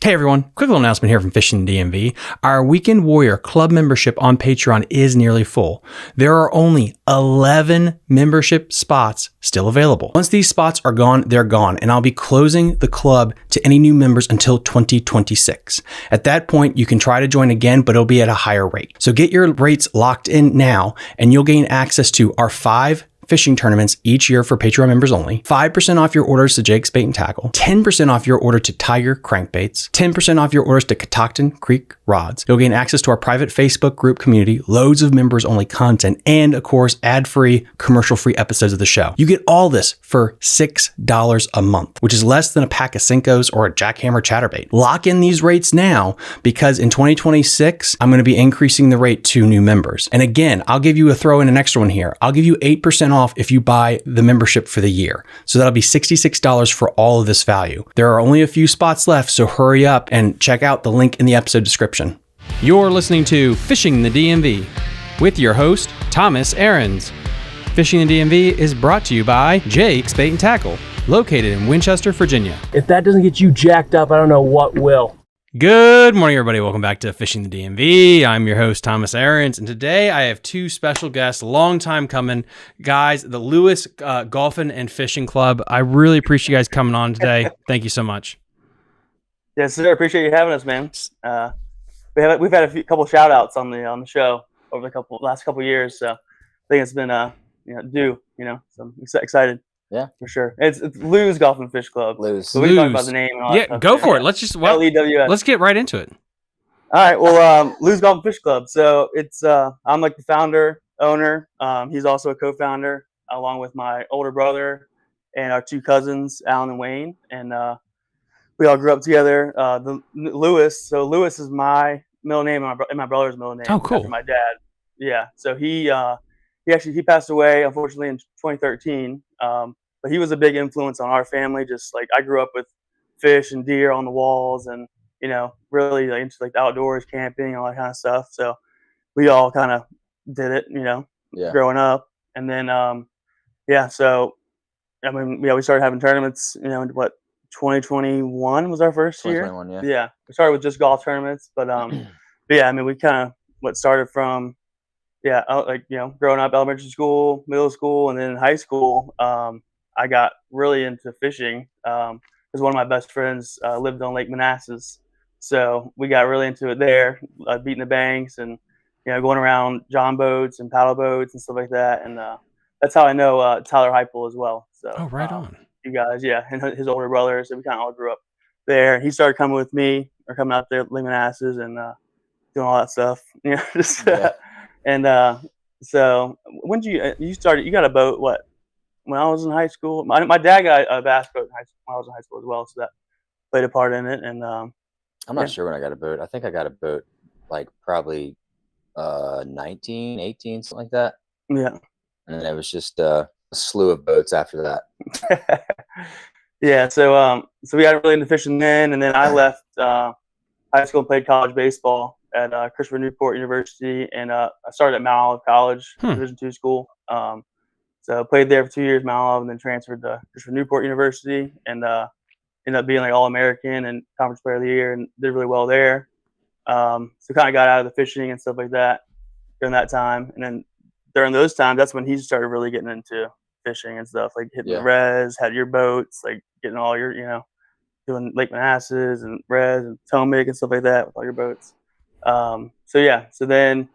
Hey everyone, quick little announcement here from Fishing the DMV. Our Weekend Warrior Club membership on Patreon is nearly full. There are only 11 membership spots still available. Once these spots are gone, they're gone, and I'll be closing the club to any new members until 2026. At that point, you can try to join again, but it'll be at a higher rate. So get your rates locked in now, and you'll gain access to our 5 fishing tournaments each year for Patreon members only, 5% off your orders to Jake's Bait and Tackle, 10% off your order to Tiger Crankbaits, 10% off your orders to Catoctin Creek Rods. You'll gain access to our private Facebook group community, loads of members only content, and of course, ad-free, commercial-free episodes of the show. You get all this for $6 a month, which is less than a pack of Cincos or a Jackhammer Chatterbait. Lock in these rates now because in 2026, I'm going to be increasing the rate to new members. And again, I'll give you an extra one here. I'll give you 8% off if you buy the membership for the year. So that'll be $66 for all of this value. There are only a few spots left, so hurry up and check out the link in the episode description. You're listening to Fishing the DMV with your host, Thomas Ahrens. Fishing the DMV is brought to you by Jake's Bait and Tackle, located in Winchester, Virginia. If that doesn't get you jacked up, I don't know what will. Good morning, everybody. Welcome back to Fishing the DMV. I'm your host, Thomas Ahrens, and today I have 2 special guests, long time coming, guys, the Lewis Golfing and Fishing Club. I really appreciate you guys coming on today. Thank you so much. Yes, sir. Appreciate you having us, man. We've had a couple shout outs on the show over the last couple years, so I think it's been due. So I'm excited. Yeah, for sure. It's Lou's Golf and Fish Club. Lou's. So we can talk about the name. And all that stuff. Go for it. Let's just LEWS. Let's get right into it. All right. Well, Lou's Golf and Fish Club. So it's I'm like the founder, owner. He's also a co-founder, along with my older brother and our 2 cousins, Alan and Wayne. And we all grew up together. Lewis. So Lewis is my middle name and my brother's middle name. Oh, cool. After my dad. Yeah. So he passed away, unfortunately, in 2013. But he was a big influence on our family. Just like I grew up with fish and deer on the walls, and really into the outdoors, camping, all that kind of stuff. So we all kind of did it, growing up. And then so we started having tournaments. 2021 was our first year. 2021, yeah. We started with just golf tournaments, but we kind of started from growing up, elementary school, middle school, and then in high school, I got really into fishing because one of my best friends lived on Lake Manassas. So we got really into it there, beating the banks and, going around john boats and paddle boats and stuff like that. And that's how I know Tyler Heupel as well. So, right on. You guys, and his older brother. So we kind of all grew up there. He started coming with me or coming out there at Lake Manassas and doing all that stuff. So when did you started? You got a boat? What? When I was in high school, my dad got a bass boat when I was in high school as well, so that played a part in it. And I'm not sure when I got a boat. I think I got a boat like probably 19, 18, something like that. Yeah. And then it was just a slew of boats after that. Yeah. So we got really into fishing then, and then I left high school and played college baseball at Christopher Newport University, and I started at Mount Olive College, Division II school. So I played there for 2 years, Mount Olive, and then transferred to Christopher Newport University, and ended up being like All-American and Conference Player of the Year, and did really well there. So kind of got out of the fishing and stuff like that during that time, and then during those times, that's when he started really getting into fishing and stuff, like hitting the res, had your boats, like getting all your, doing Lake Manassas and res and Potomac and stuff like that with all your boats. So then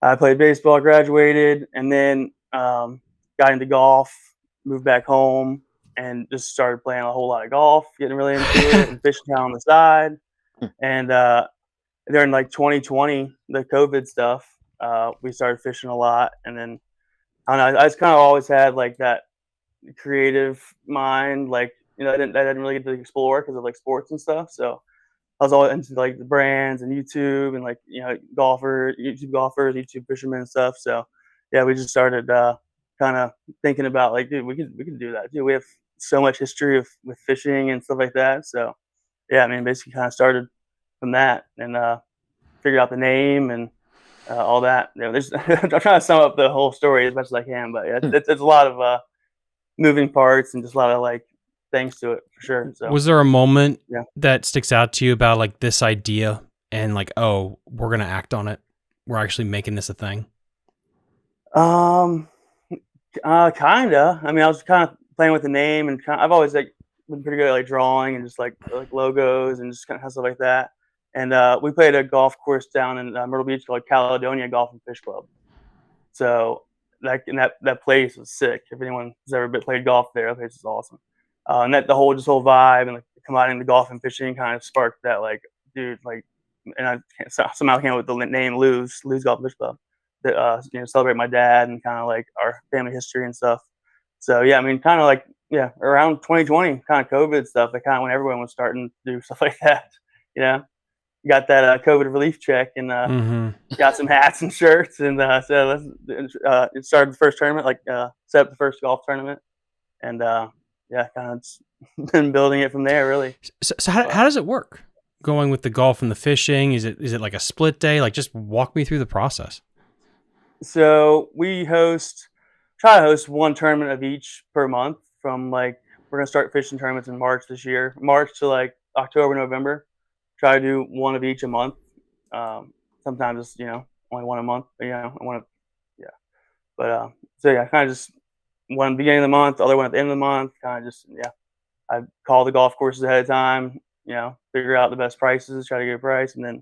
I played baseball, graduated, and then got into golf, moved back home, and just started playing a whole lot of golf, getting really into it, and fishing on the side. And during like 2020, the COVID stuff, we started fishing a lot. And then I don't know, I just kind of always had like that creative mind, like I didn't really get to explore because of like sports and stuff. So I was always into like the brands and YouTube and like YouTube golfers, YouTube fishermen and stuff. So yeah, we just started kind of thinking about like, dude, we could do that. Dude, we have so much history with fishing and stuff like that. So yeah, basically kind of started from that and figured out the name and all that. I'm trying to sum up the whole story as much as I can, but yeah, it's a lot of moving parts and just a lot of like things to it for sure. So was there a moment Yeah. that sticks out to you about like this idea and like, oh, we're gonna act on it? We're actually making this a thing. Kinda. I mean, I was kind of playing with the name, and I've always like been pretty good at like drawing and just like logos and just kind of stuff like that. And we played a golf course down in Myrtle Beach called Caledonia Golf and Fish Club. So that place was sick. If anyone has ever played golf there, that place is awesome. And that the whole vibe and like combining the golf and fishing kind of sparked that like, dude, like, and I somehow came up with the name Lou's Golf and Fish Club to celebrate my dad and kind of like our family history and stuff. So yeah, I mean, kind of like around 2020, kind of COVID stuff. Like kind of when everyone was starting to do stuff like that, you know. Got that COVID relief check and got some hats and shirts and so it started the first tournament, like set up the first golf tournament, and kind of been building it from there really. So how does it work? Going with the golf and the fishing, is it like a split day? Like just walk me through the process. So we try to host one tournament of each per month. From like we're gonna start fishing tournaments in March this year, March to like October, November. Try to do one of each a month. Sometimes it's only one a month. But, But so yeah, kind of just one at the beginning of the month, the other one at the end of the month. Kind of just I call the golf courses ahead of time. Figure out the best prices, try to get a price, and then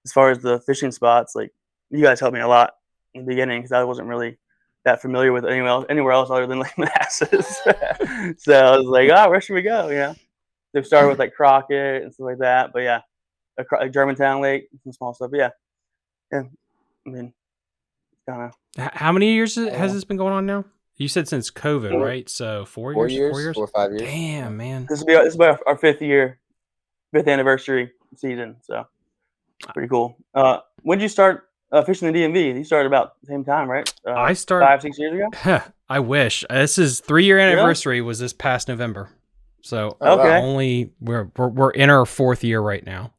as far as the fishing spots, like you guys helped me a lot in the beginning because I wasn't really that familiar with anywhere else other than Lake Manassas. So I was like, where should we go? They've started with like Crockett and stuff like that, but yeah, a Germantown Lake, some small stuff. But yeah. I mean, kind of. How many years has this been going on now? You said since COVID, right? So 4 years, 4 years, 4 or 5 years. Damn, man. This will be our fifth anniversary season. So pretty cool. When did you start fishing the DMV? You started about the same time, right? I started 5-6 years ago. I wish. This is 3-year anniversary was this past November. So okay, we're in our 4th year right now.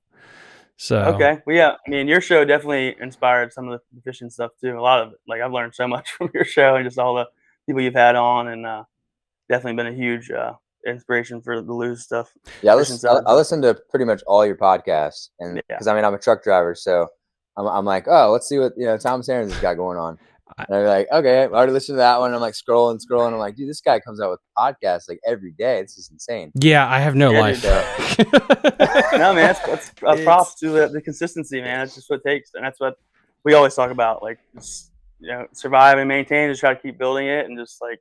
So okay, well, yeah. I mean, your show definitely inspired some of the fishing stuff too. A lot of it, like I've learned so much from your show and just all the people you've had on, and definitely been a huge inspiration for the Lou's stuff. Yeah, I listen to pretty much all your podcasts, and because I mean I'm a truck driver, so I'm like, oh, let's see what Thomas Aaron's has got going on. And I'm like, okay, I already listened to that one. I'm like scrolling. I'm like, dude, this guy comes out with podcasts like every day. This is insane. Yeah, I have no life. No, man, that's props to the consistency, man. That's just what it takes, and that's what we always talk about. Like, just, survive and maintain. Just try to keep building it, and just like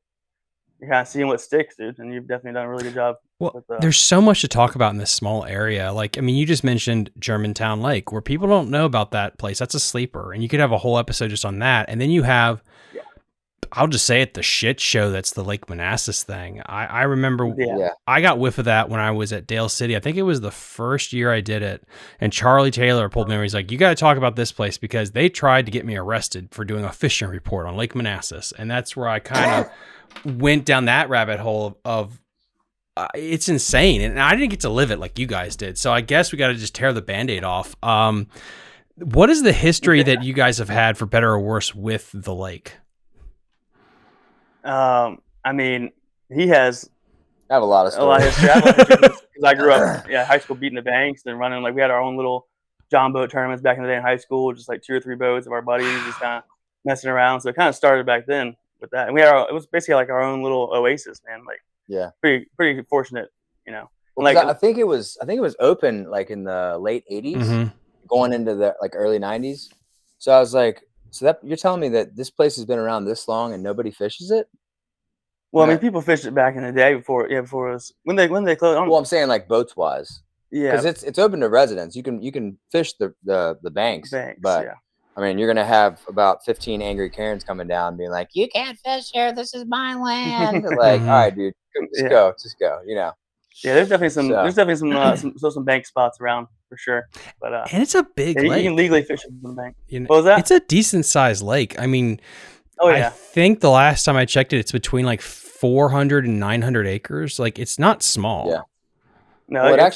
kind of seeing what sticks, dude. And you've definitely done a really good job. Well, there's so much to talk about in this small area. Like, I mean, you just mentioned Germantown Lake, where people don't know about that place. That's a sleeper, and you could have a whole episode just on that. And then you have, I'll just say it, the shit show that's the Lake Manassas thing. I remember I got whiff of that when I was at Dale City. I think it was the first year I did it. And Charlie Taylor pulled me over. He's like, you got to talk about this place because they tried to get me arrested for doing a fishing report on Lake Manassas. And that's where I kind of went down that rabbit hole of it's insane. And I didn't get to live it like you guys did. So I guess we got to just tear the Band-Aid off. What is the history that you guys have had, for better or worse, with the lake? I mean, he has I have a lot of stories. Because I grew up, high school beating the banks and running. Like we had our own little John boat tournaments back in the day in high school, just like 2 or 3 boats of our buddies, just kind of messing around. So it kind of started back then with that, and it was basically like our own little oasis, man. Like pretty fortunate, Well, like I think it was open like in the late '80s, going into the like early '90s. So I was like, that you're telling me that this place has been around this long and nobody fishes it? Well, I mean, people fished it back in the day before it was when they closed. Well, I'm saying like boats wise, because it's open to residents. You can fish the banks, but I mean, you're gonna have about 15 angry Karens coming down, being like, "You can't fish here. This is my land." Like, all right, dude, just go. Yeah, there's definitely some bank spots around for sure. But and it's a big lake. You can legally fish in the bank. What was that? It's a decent sized lake. I mean, I think the last time I checked it, it's between like 400 and 900 acres. Like, it's not small. Yeah. No, well, I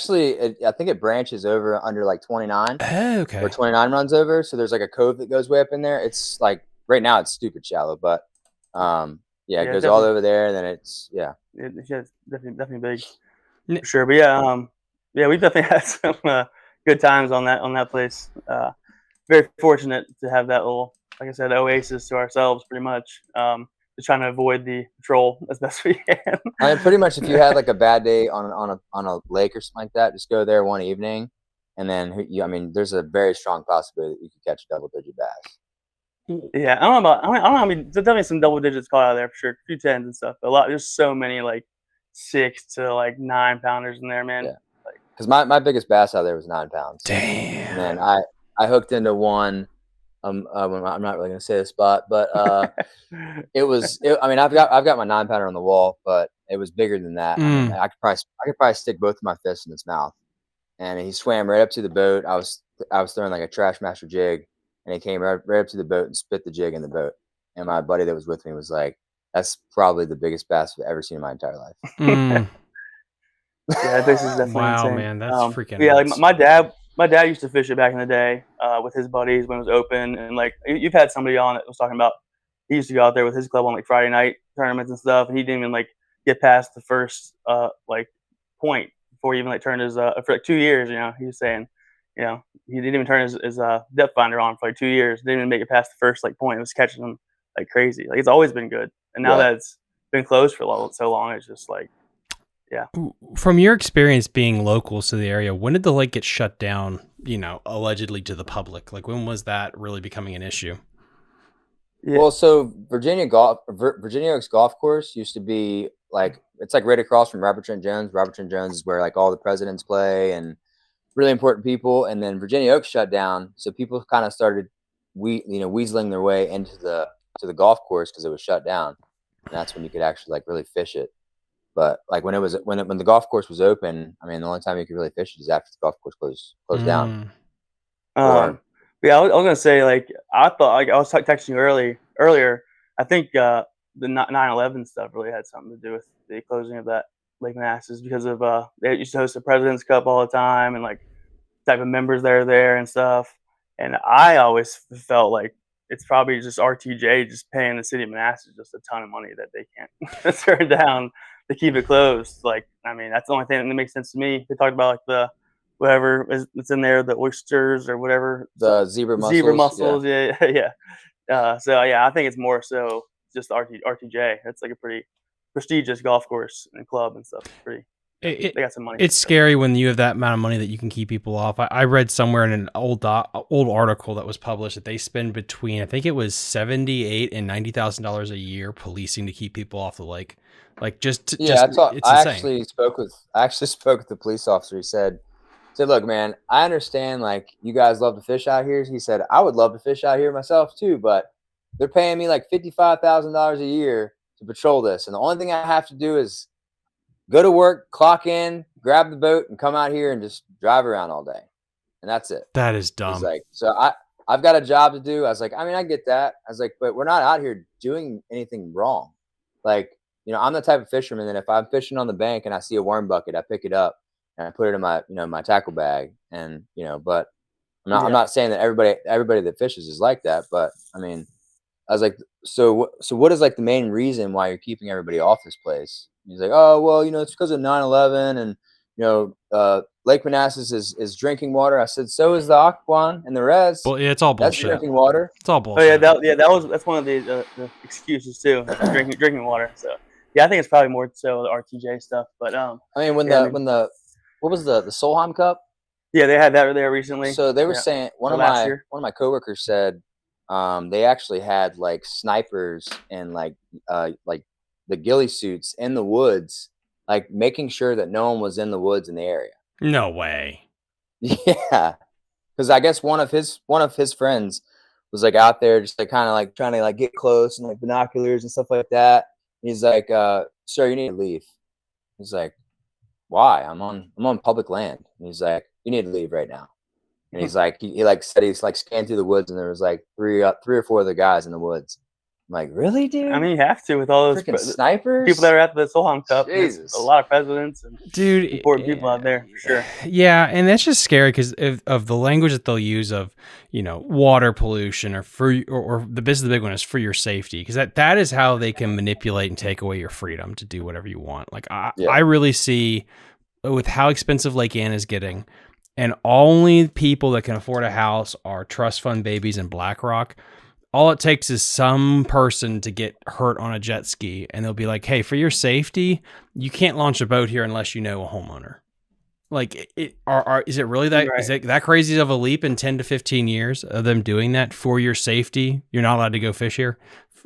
think it branches over under like 29. Oh, okay. Where 29 runs over. So there's like a cove that goes way up in there. It's like right now it's stupid shallow, but Yeah, it goes all over there, and then it's It's definitely big for sure. But yeah, we've definitely had some good times on that place. Very fortunate to have that little, like I said, oasis to ourselves, pretty much. Just trying to avoid the patrol as best we can. I mean, pretty much if you had like a bad day on a lake or something like that, just go there one evening, and then I mean, there's a very strong possibility that you could catch a double-digit bass. Yeah, I don't know about. I don't know. I mean, there's definitely some double digits caught out there for sure. A few tens and stuff. But a lot. There's so many like 6 to like 9 pounders in there, man. Yeah. Because my biggest bass out there was 9 pounds. Damn. And then I hooked into one. I'm not really gonna say the spot, but I mean, I've got my 9 pounder on the wall, but it was bigger than that. I mean, I could probably stick both of my fists in his mouth. And he swam right up to the boat. I was throwing like a trash master jig, and he came right up to the boat and spit the jig in the boat. And my buddy that was with me was like, "That's probably the biggest bass I've ever seen in my entire life." Yeah, this is definitely wow, insane. man, that's freaking. Yeah, nuts. like my dad used to fish it back in the day with his buddies when it was open, and like you've had somebody on that was talking about he used to go out there with his club on like Friday night tournaments and stuff, and he didn't even like get past the first like point before he even like turned his for like 2 years. You know, he was saying, you know, he didn't even turn his depth finder on for like 2 years. Didn't even make it past the first like point. It was catching them like crazy. Like it's always been good, and now that it's been closed for so long, it's just like. Yeah. From your experience being local to the area, when did the lake get shut down, you know, allegedly to the public? Like, when was that really becoming an issue? Yeah. Well, so Virginia Oaks Golf Course used to be like, it's like right across from Robert Trent Jones. Robert Trent Jones is where like all the presidents play and really important people. And then Virginia Oaks shut down. So people kind of started, weaseling their way into the golf course because it was shut down. And that's when you could actually like really fish it. But like when the golf course was open, I mean, the only time you could really fish it is after the golf course closed down. Yeah, I was gonna say like I thought like I was texting you earlier. I think the 9/11 stuff really had something to do with the closing of that Lake Manassas because of they used to host the President's Cup all the time and like type of members that are there and stuff. And I always felt like it's probably just RTJ just paying the city of Manassas just a ton of money that they can't turn down to keep it closed. Like, I mean, that's the only thing that makes sense to me. They talked about like the whatever it's in there, the oysters or whatever, the zebra mussels. Yeah. So yeah, I think it's more so just RTJ. It's like a pretty prestigious golf course and club and stuff. They got some money. It's scary when you have that amount of money that you can keep people off. I read somewhere in an old article that was published that they spend between, I think it was $78,000 and $90,000 a year policing to keep people off the lake. Like I actually spoke with the police officer. He said, look, man, I understand like you guys love to fish out here. He said, I would love to fish out here myself too, but they're paying me like $55,000 a year to patrol this. And the only thing I have to do is go to work, clock in, grab the boat, and come out here and just drive around all day. And that's it. That is dumb. He's like, so I've got a job to do. I was like, I mean, I get that. I was like, but we're not out here doing anything wrong. Like, you know, I'm the type of fisherman that if I'm fishing on the bank and I see a worm bucket, I pick it up and I put it in my, my tackle bag. And, but I'm not saying that everybody that fishes is like that. But I mean, I was like, so what is like the main reason why you're keeping everybody off this place? And he's like, oh, well, it's because of 9/11 and, Lake Manassas is drinking water. I said, so is the Occoquan and the Res. Well, yeah, it's all bullshit. That's drinking water. It's all bullshit. Oh yeah, that's one of the excuses too. drinking water. So yeah, I think it's probably more so the RTJ stuff. But I mean, what was the Solheim Cup? Yeah, they had that there recently. So they were saying one of my coworkers said they actually had like snipers and like the ghillie suits in the woods, like making sure that no one was in the woods in the area. No way. Yeah, because I guess one of his friends was like out there just like kind of like trying to like get close and like binoculars and stuff like that. And he's like, "Sir, you need to leave." He's like, "Why? I'm on public land." And he's like, "You need to leave right now." And he's like, he like said he's like scanned through the woods and there was like three or four other guys in the woods. I'm like, really, dude? I mean, you have to with all those freaking snipers, people that are at the Solheim Cup. Jesus. A lot of presidents and dude, important people out there for sure. Yeah, and that's just scary because of the language that they'll use of, water pollution or the business, the big one is for your safety, because that is how they can manipulate and take away your freedom to do whatever you want. Like I really see with how expensive Lake Ann is getting, and only people that can afford a house are trust fund babies in BlackRock. All it takes is some person to get hurt on a jet ski, and they'll be like, hey, for your safety, you can't launch a boat here unless you know a homeowner. Like, is it really that, is it that crazy of a leap in 10 to 15 years of them doing that for your safety? You're not allowed to go fish here.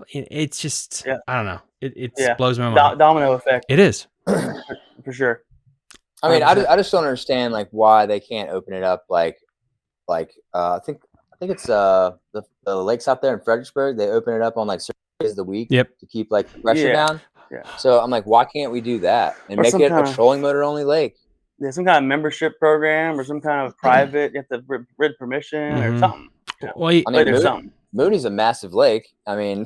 It's just, I don't know. It blows my mind. Domino effect. It is. For sure. I mean, I just don't understand like why they can't open it up. I think it's the lakes out there in Fredericksburg. They open it up on like certain days of the week to keep like the pressure down. Yeah. So I'm like, why can't we do that and make it a trolling motor only lake? Yeah, some kind of membership program or some kind of private. You have to read permission or something. Well, I mean, Mooney's a massive lake. I mean,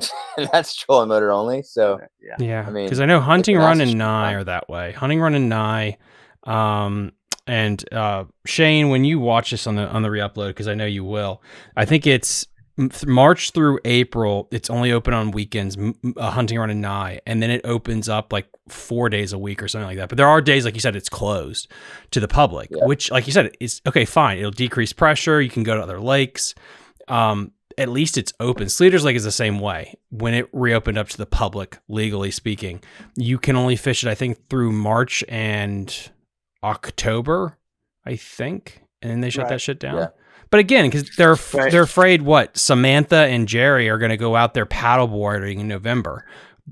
that's trolling motor only. So yeah. I mean, because I know Hunting Run and Nye are that way. Hunting Run and Nye. And Shane, when you watch this on the re-upload, because I know you will, I think it's March through April. It's only open on weekends, Hunting Run and Nye, and then it opens up like 4 days a week or something like that. But there are days, like you said, it's closed to the public, which, like you said, is okay. Fine, it'll decrease pressure. You can go to other lakes. At least it's open. Sleater's Lake is the same way. When it reopened up to the public, legally speaking, you can only fish it, I think, through March and October, I think, and then they shut that shit down. Yeah. But again, because they're afraid what Samantha and Jerry are going to go out there paddleboarding in November.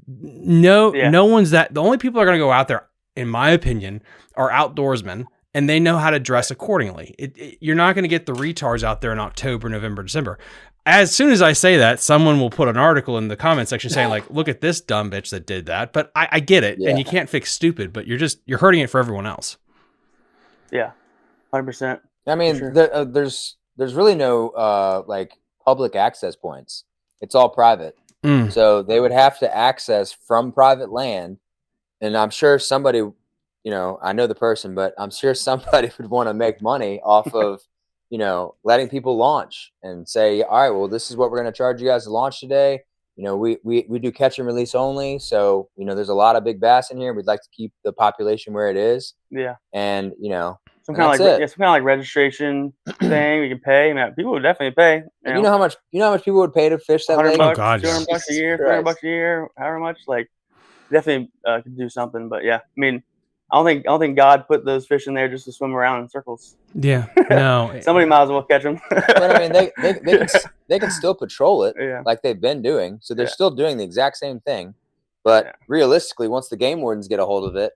No one's that. The only people that are going to go out there, in my opinion, are outdoorsmen, and they know how to dress accordingly. You're not going to get the retards out there in October, November, December. As soon as I say that, someone will put an article in the comment section saying like, "Look at this dumb bitch that did that." But I get it, and you can't fix stupid, but you're hurting it for everyone else. Yeah, 100%. I mean, there's really no like public access points. It's all private. So they would have to access from private land. And I'm sure somebody, I know the person, but I'm sure somebody would want to make money off of, letting people launch and say, all right, well, this is what we're going to charge you guys to launch today. We do catch and release only. So, there's a lot of big bass in here. We'd like to keep the population where it is. Yeah. And, some kind of like registration thing we can pay. Man, people would definitely pay. You know how much people would pay to fish that lake? $100, $200 a year, $300 a year, however much. Like, definitely could do something. But yeah, I mean, I don't think God put those fish in there just to swim around in circles. Yeah, no. Somebody might as well catch them. But I mean, they can still patrol it like they've been doing. So they're still doing the exact same thing. But realistically, once the game wardens get a hold of it,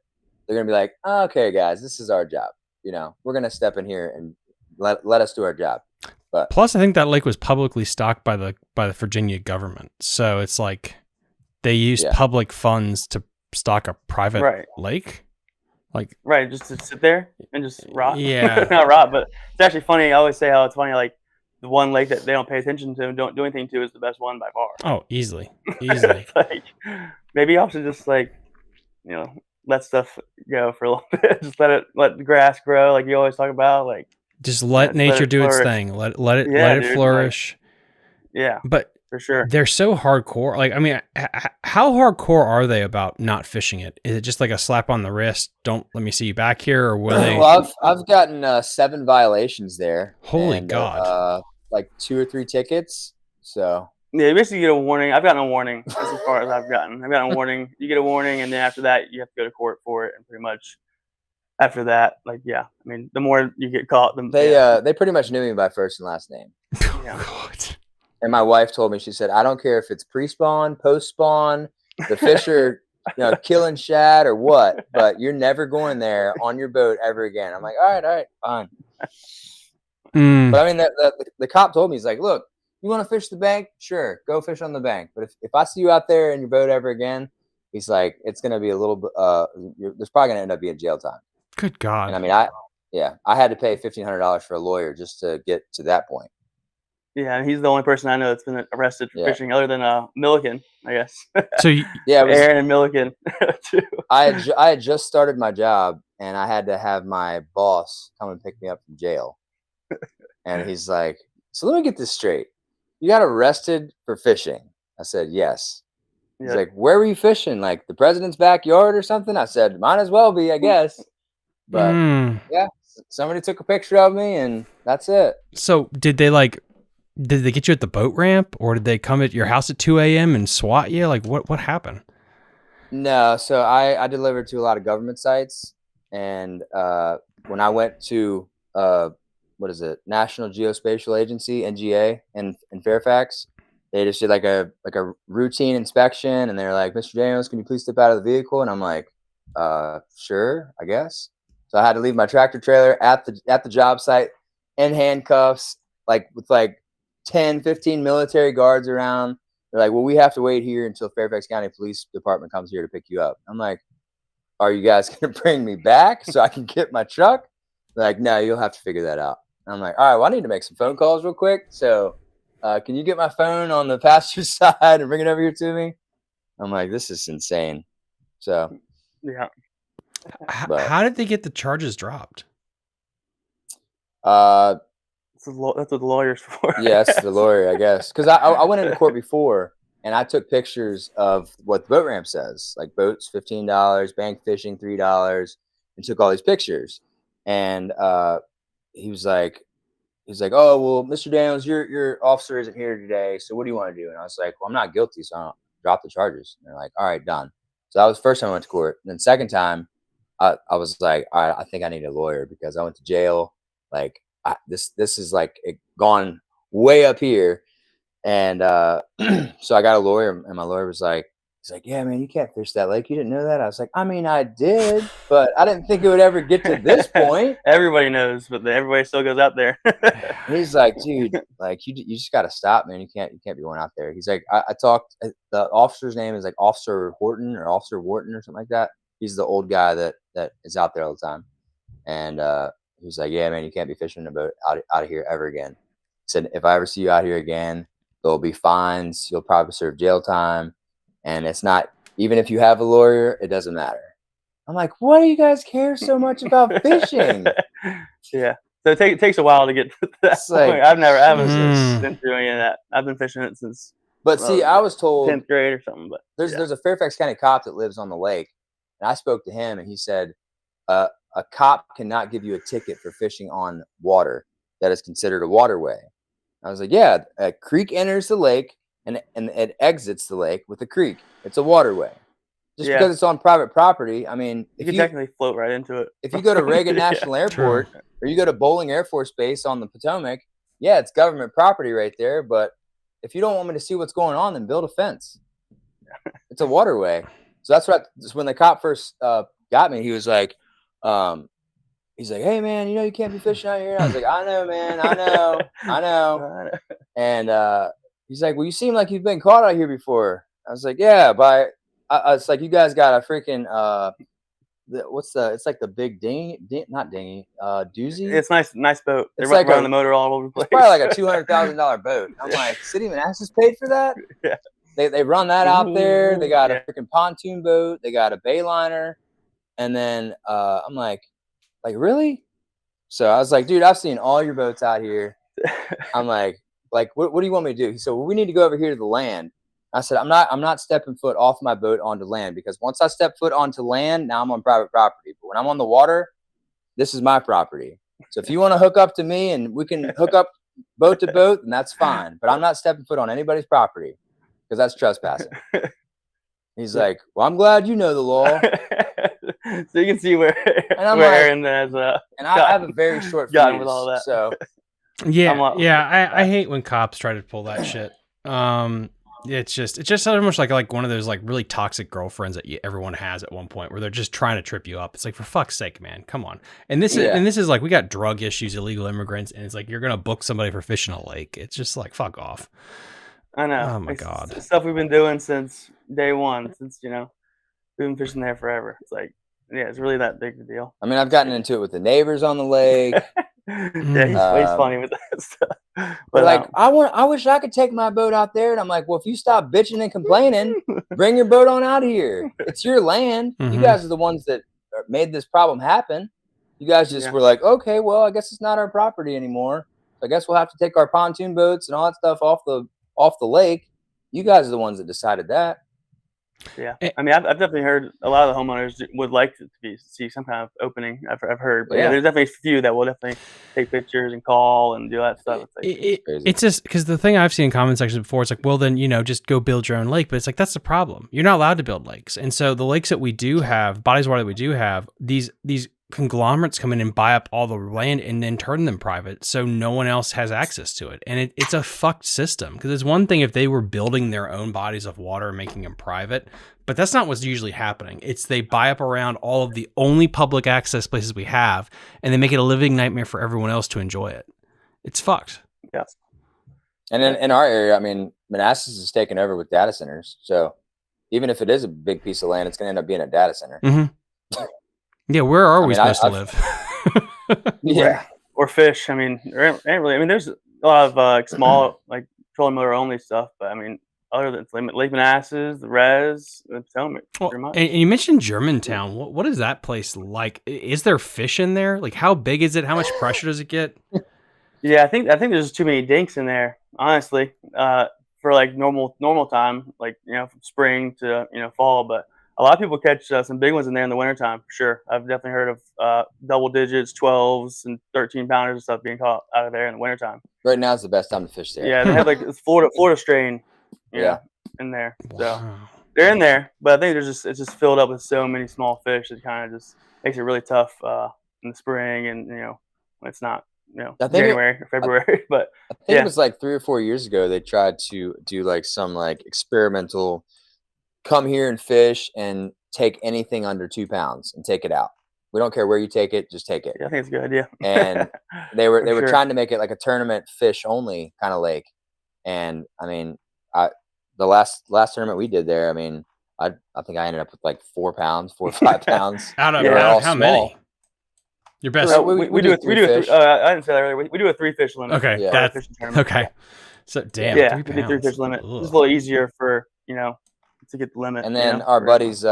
they're gonna be like, okay, guys, this is our job. We're gonna step in here and let us do our job. But plus, I think that lake was publicly stocked by the Virginia government, so it's like they used public funds to stock a private lake. Like just to sit there and just rot. Yeah, not rot, but it's actually funny. I always say how it's funny. Like the one lake that they don't pay attention to and don't do anything to is the best one by far. Oh, easily. Like maybe y'all should just like let stuff go for a little bit. Just let the grass grow, like you always talk about. Like just let nature do its thing. Let it flourish. Like, but for sure, they're so hardcore. Like, I mean, how hardcore are they about not fishing it? Is it just like a slap on the wrist? Don't let me see you back here, or will they? Well, I've gotten 7 violations there. Holy God! Like 2 or 3 tickets. So. Yeah, you basically get a warning. I've gotten a warning. That's as far as I've gotten. I've gotten a warning. You get a warning, and then after that, you have to go to court for it. And pretty much after that, like, I mean, the more you get caught, they pretty much knew me by first and last name. God. And my wife told me, she said, I don't care if it's pre-spawn, post-spawn, the fish are killing shad or what, but you're never going there on your boat ever again. I'm like, all right, fine. But I mean, the cop told me, he's like, look, you want to fish the bank? Sure, go fish on the bank. But if I see you out there in your boat ever again, he's like, it's going to be a little bit, there's probably going to end up being jail time. Good God. And I mean, I had to pay $1,500 for a lawyer just to get to that point. Yeah, and he's the only person I know that's been arrested for fishing, other than Milliken, I guess. So Aaron and Milliken too. I had just started my job, and I had to have my boss come and pick me up from jail. And he's like, "So let me get this straight. You got arrested for fishing?" I said, "Yes." He's like, "Where were you fishing? Like the president's backyard or something?" I said, "Might as well be, I guess." But yeah, somebody took a picture of me, and that's it. So did they get you at the boat ramp, or did they come at your house at 2 a.m. and SWAT you? Like what happened? No, so I delivered to a lot of government sites, and when I went to what is it, National Geospatial Agency (NGA) in Fairfax, they just did like a routine inspection, and they're like, "Mr. Daniels, can you please step out of the vehicle?" And I'm like, "Sure, I guess." So I had to leave my tractor trailer at the job site in handcuffs, like with like 10, 15 military guards around. They're like, "Well, we have to wait here until Fairfax County Police Department comes here to pick you up." I'm like, "Are you guys going to bring me back so I can get my truck?" They're like, "No, you'll have to figure that out." And I'm like, "All right, well, I need to make some phone calls real quick. So can you get my phone on the passenger side and bring it over here to me?" I'm like, "This is insane." So yeah. How did they get the charges dropped? That's what the lawyer's for. Yes, the lawyer, I guess. Because I went into court before, and I took pictures of what the boat ramp says, like boats $15, bank fishing $3, and took all these pictures. And he was like, "Oh, well, Mr. Daniels, your officer isn't here today, so what do you want to do?" And I was like, "Well, I'm not guilty, so I don't drop the charges." And they're like, "All right, done." So that was the first time I went to court. And then second time, I was like, "All right, I think I need a lawyer because I went to jail. Like this is like it gone way up here." And so I got a lawyer, and my lawyer was like, he's like, "Yeah, man, you can't fish that lake. You didn't know that?" I was like, "I mean, I did, but I didn't think it would ever get to this point." Everybody knows, but everybody still goes out there. He's like, "Dude, like you just got to stop, man. You can't be going out there." He's like, I talked. The officer's name is like Officer Horton or Officer Wharton or something like that. He's the old guy that is out there all the time. And he was like, "Yeah, man, you can't be fishing in a boat out of here ever again." He said, "If I ever see you out here again, there'll be fines. You'll probably serve jail time. And it's not, even if you have a lawyer, it doesn't matter." I'm like, "Why do you guys care so much about fishing?" Yeah. So it takes a while to get to that point. I haven't been through any of that. I've been fishing it since. But see, I was told 10th grade or something. But there's a Fairfax County cop that lives on the lake, and I spoke to him, and he said a cop cannot give you a ticket for fishing on water that is considered a waterway. I was like, "Yeah, a creek enters the lake and it exits the lake with a creek. It's a waterway. Just because it's on private property, I mean, you can technically float right into it. If you go to Reagan National Airport or you go to Bowling Air Force Base on the Potomac, yeah, it's government property right there. But if you don't want me to see what's going on, then build a fence. It's a waterway." So that's when the cop first got me. He was like, he's like, "Hey, man, you can't be fishing out here." I was like, "I know, man. I know." And he's like, "Well, you seem like you've been caught out here before." I was like, "Yeah, but it's like you guys got a freaking it's like the big dinghy, not dinghy, doozy." It's nice boat. They It's like run the motor all over the place. It's probably like a $200,000 boat. I'm like, City of Manassas paid for that? Yeah. They run that out there. They got a freaking pontoon boat. They got a bayliner. And then I'm like, really? So I was like, "Dude, I've seen all your boats out here." I'm like, what do you want me to do?" He said, "Well, we need to go over here to the land." I said, I'm not stepping foot off my boat onto land, because once I step foot onto land, now I'm on private property. But when I'm on the water, this is my property. So if you want to hook up to me and we can hook up boat to boat, then that's fine. But I'm not stepping foot on anybody's property, because that's trespassing. He's like, "Well, I'm glad you know the law." So you can see where Aaron has and I have a very short fuse with all that. So I hate when cops try to pull that shit. It's just so much like one of those like really toxic girlfriends that everyone has at one point, where they're just trying to trip you up. It's like, for fuck's sake, man, come on. And this is like, we got drug issues, illegal immigrants, and it's like you're gonna book somebody for fishing a lake. It's just like, fuck off. I know. Oh my God. It's stuff we've been doing since day one. Since we've been fishing there forever. It's like, yeah, it's really that big of a deal. I mean, I've gotten into it with the neighbors on the lake. Yeah, he's funny with that stuff. But like, I wish I could take my boat out there. And I'm like, well, if you stop bitching and complaining, bring your boat on out of here. It's your land. You guys are the ones that made this problem happen. You guys just were like, okay, well, I guess it's not our property anymore. I guess we'll have to take our pontoon boats and all that stuff off the lake. You guys are the ones that decided that. Yeah, I mean, I've definitely heard a lot of the homeowners would like to see some kind of opening. I've heard, but there's definitely a few that will definitely take pictures and call and do that stuff. It's just because the thing I've seen in comment sections before, it's like, well, then just go build your own lake. But it's like that's the problem. You're not allowed to build lakes, and so the lakes that we do have, bodies of water that we do have, these conglomerates come in and buy up all the land and then turn them private so no one else has access to it. And it's a fucked system, because it's one thing if they were building their own bodies of water and making them private, but that's not what's usually happening. It's they buy up around all of the only public access places we have, and they make it a living nightmare for everyone else to enjoy it. It's fucked. Yes. And in our area, I mean, Manassas is taken over with data centers. So even if it is a big piece of land, it's going to end up being a data center. Mm-hmm. Yeah, where are we supposed to live? Yeah, or fish. I mean, ain't really. I mean, there's a lot of small, like trolling motor only stuff, but I mean, other than Lake Manassas, the Res, the Potomac, pretty much. And you mentioned Germantown. What is that place like? Is there fish in there? Like, how big is it? How much pressure does it get? Yeah, I think there's too many dinks in there, honestly, for like normal time, like from spring to fall, but. A lot of people catch some big ones in there in the wintertime, for sure. I've definitely heard of double digits, 12s, and 13-pounders and stuff being caught out of there in the wintertime. Right now is the best time to fish there. Yeah, they have like this Florida strain in there. So they're in there, but I think it's just filled up with so many small fish that kind of just makes it really tough in the spring and, when it's not, January or February. But I think it was like 3 or 4 years ago they tried to do like some like experimental come here and fish and take anything under 2 pounds and take it out. We don't care where you take it, just take it. Yeah, I think it's a good idea. And they were trying to make it like a tournament fish only kind of lake. And I mean, the last tournament we did there, I mean, I think I ended up with like 4 pounds, 4 or 5 pounds. Out of how many? Your best. So we do a 3 fish. I didn't say that earlier. We do a 3 fish limit. Okay, that's okay. So damn. Yeah, we do 3 fish limit. It's a little easier for to get the limit. And then our buddy's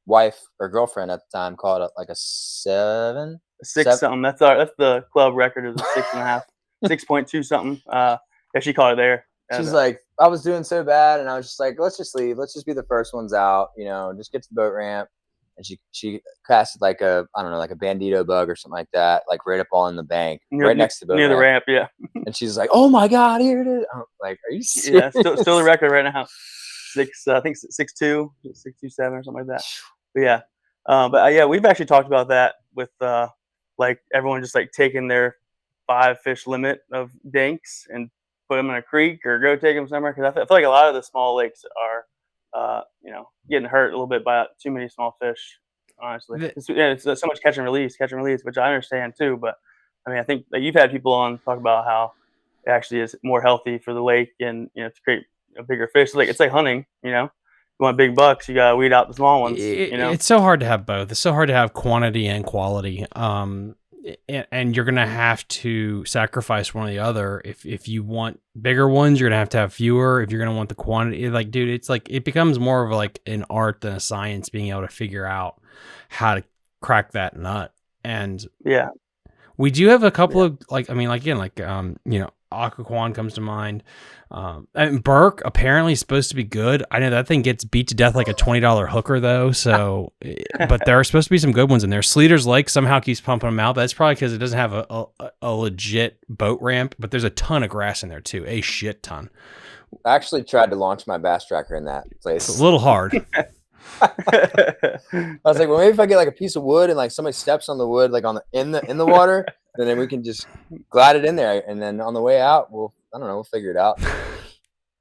wife or girlfriend at the time called it like a 7? 6 something. That's the club record is a 6.5, 6.2 something. Yeah, she caught it there. She's like, I was doing so bad, and I was just like, let's just leave. Let's just be the first ones out. Just get to the boat ramp. And she casted like a bandito bug or something like that, like right up on the bank, right next to the boat near the ramp. Yeah. And she's like, oh my god, here it is. I'm like, are you serious? Yeah, still the record right now. I think 6.2, 6.27 or something like that. But yeah, we've actually talked about that with like everyone just like taking their 5 fish limit of dinks and put them in a creek or go take them somewhere, because I feel like a lot of the small lakes are getting hurt a little bit by too many small fish. Honestly, it's so much catch and release, which I understand too. But I mean, I think that you've had people on talk about how it actually is more healthy for the lake and to create a bigger fish. It's like hunting, you want big bucks, you gotta weed out the small ones. It's so hard to have both. It's so hard to have quantity and quality. And you're gonna have to sacrifice one or the other. If you want bigger ones, you're gonna have fewer. If you're gonna want the quantity, like, dude, it's like it becomes more of like an art than a science, being able to figure out how to crack that nut. And we do have a couple of Occoquan comes to mind. And Burke apparently is supposed to be good. I know that thing gets beat to death like a $20 hooker though. So, but there are supposed to be some good ones in there. Sleater's Lake somehow keeps pumping them out. That's probably because it doesn't have a legit boat ramp, but there's a ton of grass in there too. A shit ton. I actually tried to launch my bass tracker in that place. It's a little hard. I was like, well, maybe if I get like a piece of wood and like somebody steps on the wood, like in the water, then we can just glide it in there. And then on the way out, we'll figure it out.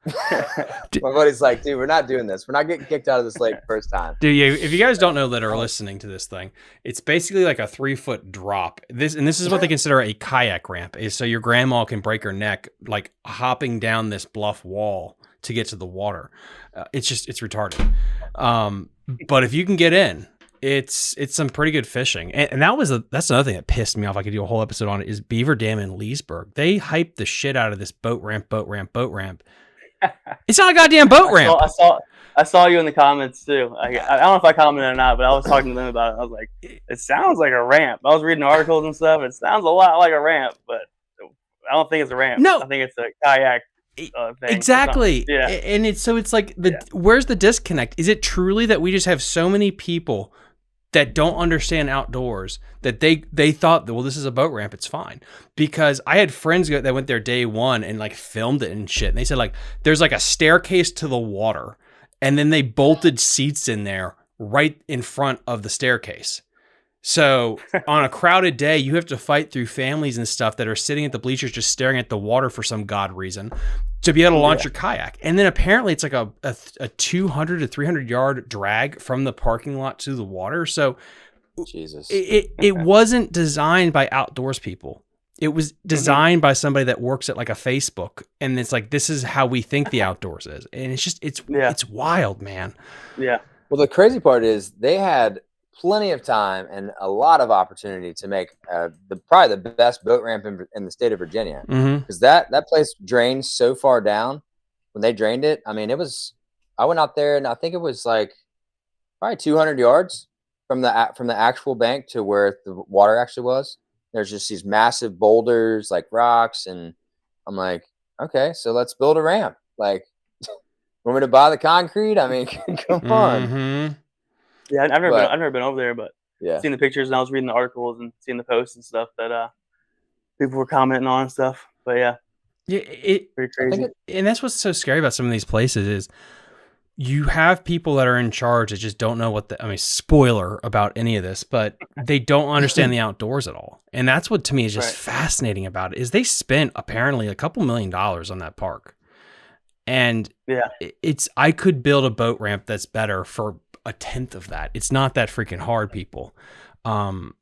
My buddy's like, dude, we're not doing this. We're not getting kicked out of this lake first time. Dude, if you guys don't know that are listening to this thing, it's basically like a 3-foot drop. This is what they consider a kayak ramp. Is so your grandma can break her neck like hopping down this bluff wall to get to the water. It's retarded. But if you can get in, It's some pretty good fishing, and that's another thing that pissed me off. I could do a whole episode on it. Is Beaver Dam in Leesburg? They hyped the shit out of this boat ramp. It's not a goddamn boat ramp. I saw you in the comments too. I don't know if I commented or not, but I was talking to them about it. I was like, it sounds like a ramp. I was reading articles and stuff. It sounds a lot like a ramp, but I don't think it's a ramp. No, I think it's a kayak. Thing exactly. Yeah. And it's like where's the disconnect? Is it truly that we just have so many people that don't understand outdoors that they thought that, well, this is a boat ramp, it's fine? Because I had friends that went there day one and like filmed it and shit, and they said like there's like a staircase to the water, and then they bolted seats in there right in front of the staircase. So on a crowded day, you have to fight through families and stuff that are sitting at the bleachers just staring at the water for some god reason to be able to launch your kayak. And then apparently it's like a 200 to 300 yard drag from the parking lot to the water. So Jesus, it wasn't designed by outdoors people. It was designed by somebody that works at like a Facebook, and it's like, this is how we think the outdoors is. And it's just, it's wild, man. Yeah. Well, the crazy part is they had plenty of time and a lot of opportunity to make probably the best boat ramp in the state of Virginia, because that place drained so far down. When they drained it, I mean, I went out there and I think it was like probably 200 yards from the actual bank to where the water actually was. There's just these massive boulders, like rocks, and I'm like, okay, so let's build a ramp. Like, want me to buy the concrete? I mean, come on. Yeah, I've never been over there, but seeing the pictures, and I was reading the articles and seeing the posts and stuff that people were commenting on and stuff. But pretty crazy. And that's what's so scary about some of these places is you have people that are in charge that just don't know spoiler about any of this, but they don't understand the outdoors at all. And that's what to me is just fascinating about it, is they spent apparently a couple $1 million on that park. And I could build a boat ramp that's better for a tenth of that. It's not that freaking hard, people. And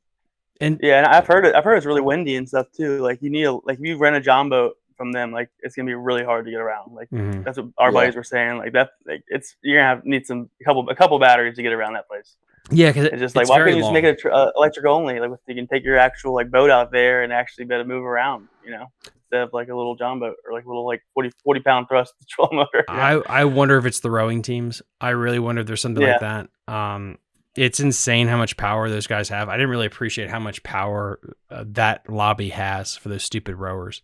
I've heard it's really windy and stuff too. Like if you rent a John boat from them, like it's gonna be really hard to get around. Like that's what our buddies were saying. Like that, like you're gonna need a couple batteries to get around that place. Yeah, because it's just like, why can't you just make it electric only? Like you can take your actual like boat out there and actually be able to move around, instead of like a little John boat or like a little like 40 pound thrust troll motor. I wonder if it's the rowing teams. I really wonder if there's something like that. It's insane how much power those guys have. I didn't really appreciate how much power that lobby has for those stupid rowers.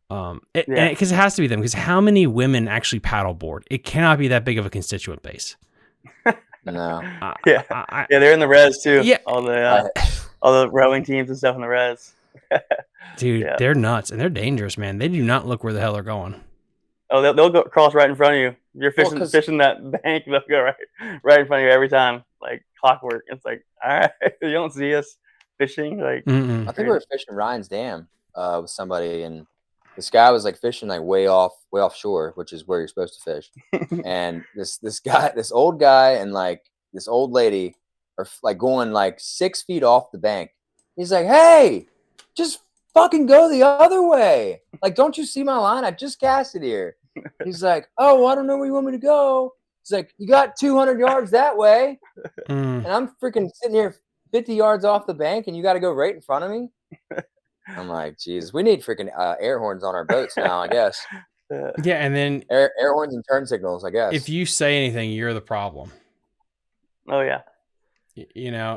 Because it has to be them. Because how many women actually paddleboard? It cannot be that big of a constituent base. No. They're in the res too. Yeah, all the rowing teams and stuff in the res. Dude, they're nuts and they're dangerous, man. They do not look where the hell they're going. Oh, they'll go cross right in front of you. You're fishing that bank, they'll go right in front of you every time, like clockwork. It's like, all right, you don't see us fishing. Like, I think we were fishing Ryan's Dam with somebody, and this guy was like fishing like way offshore, which is where you're supposed to fish. And this old guy and like this old lady are like going like 6 feet off the bank. He's like, hey, just fucking go the other way. Like, don't you see my line? I just cast it here. He's like, oh, I don't know where you want me to go. He's like, you got 200 yards that way. And I'm freaking sitting here 50 yards off the bank and you got to go right in front of me. I'm like, geez, we need freaking air horns on our boats now, I guess. Yeah, and then air horns and turn signals, I guess. If you say anything, you're the problem. Oh yeah,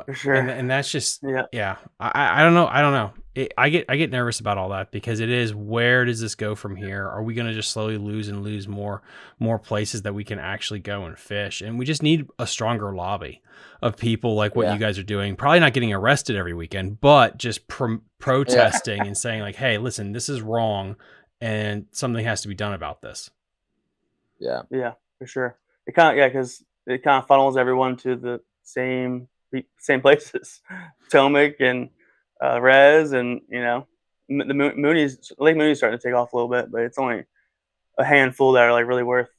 for sure. And that's just I don't know. I get nervous about all that because it is, where does this go from here? Are we going to just slowly lose more places that we can actually go and fish? And we just need a stronger lobby of people like what you guys are doing. Probably not getting arrested every weekend, but just protesting and saying like, hey, listen, this is wrong and something has to be done about this. Yeah, for sure. Because it kind of funnels everyone to the same places, Potomac and Res, and the Lake Mooney's starting to take off a little bit, but it's only a handful that are like really worth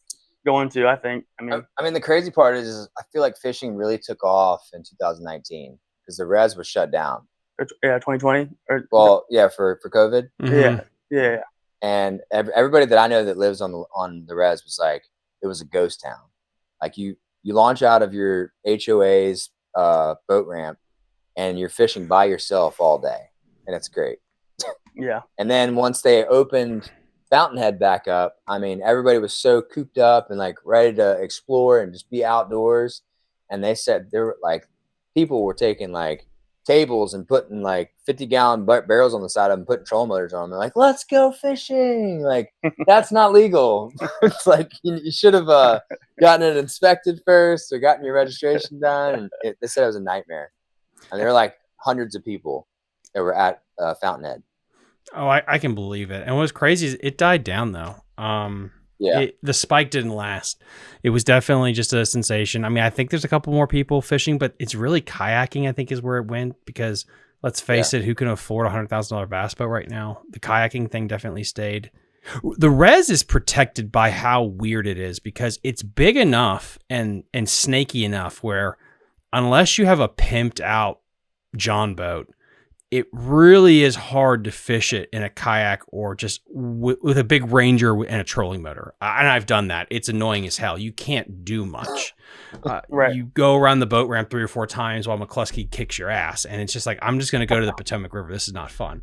going to, I think. I mean, the crazy part is I feel like fishing really took off in 2019 because the Res was shut down. 2020. For COVID. Mm-hmm. Yeah. And everybody that I know that lives on the Res was like, it was a ghost town. Like you launch out of your HOAs boat ramp, and you're fishing by yourself all day, and it's great. Yeah. And then once they opened Fountainhead back up, I mean, everybody was so cooped up and like ready to explore and just be outdoors. And they said there were like people were taking like tables and putting like 50-gallon barrels on the side of them, putting trolling motors on them. They're like, let's go fishing. Like, that's not legal. It's like you should have gotten it inspected first or gotten your registration done. And they said it was a nightmare. And there were like hundreds of people that were at Fountainhead. Oh, I can believe it. And what's crazy is it died down though. The spike didn't last. It was definitely just a sensation. I mean, I think there's a couple more people fishing, but it's really kayaking, I think, is where it went, because let's face it, who can afford a $100,000 bass boat right now? The kayaking thing definitely stayed. The res is protected by how weird it is, because it's big enough and snaky enough where unless you have a pimped out John boat, it really is hard to fish it in a kayak or just with a big Ranger and a trolling motor. And I've done that. It's annoying as hell. You can't do much. Right. You go around the boat ramp 3 or 4 times while McCluskey kicks your ass. And it's just like, I'm just going to go to the Potomac River. This is not fun.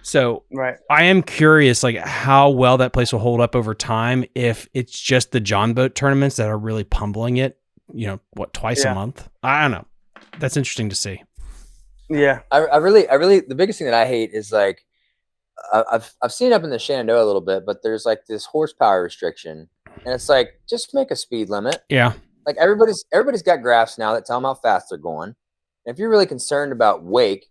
So I am curious, like, how well that place will hold up over time if it's just the John boat tournaments that are really pummeling it, twice a month? I don't know. That's interesting to see. Yeah, I really, the biggest thing that I hate is like, I've seen it up in the Shenandoah a little bit, but there's like this horsepower restriction, and it's like, just make a speed limit. Yeah. Like everybody's got graphs now that tell them how fast they're going. And if you're really concerned about wake,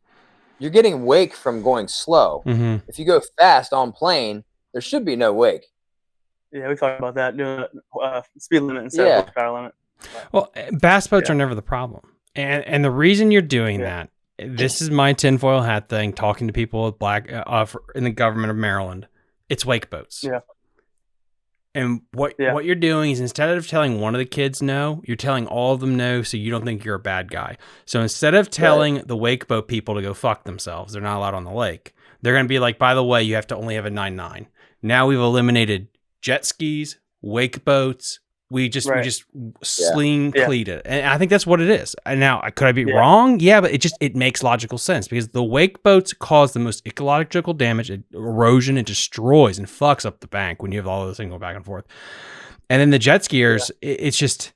you're getting wake from going slow. Mm-hmm. If you go fast on plane, there should be no wake. Yeah, we talked about that, doing speed limit instead of horsepower limit. Well, bass boats are never the problem. And the reason you're doing that, this is my tinfoil hat thing, talking to people with in the government of Maryland. It's wake boats. Yeah. And what you're doing is, instead of telling one of the kids no, you're telling all of them no, so you don't think you're a bad guy. So instead of telling the wake boat people to go fuck themselves, they're not allowed on the lake, they're going to be like, by the way, you have to only have a 9.9. Now we've eliminated jet skis, wake boats. We just sling cleat it. And I think that's what it is. And now, could I be wrong? Yeah, but it makes logical sense, because the wake boats cause the most ecological damage, erosion. It destroys and fucks up the bank when you have all those things going back and forth. And then the jet skiers, it's just,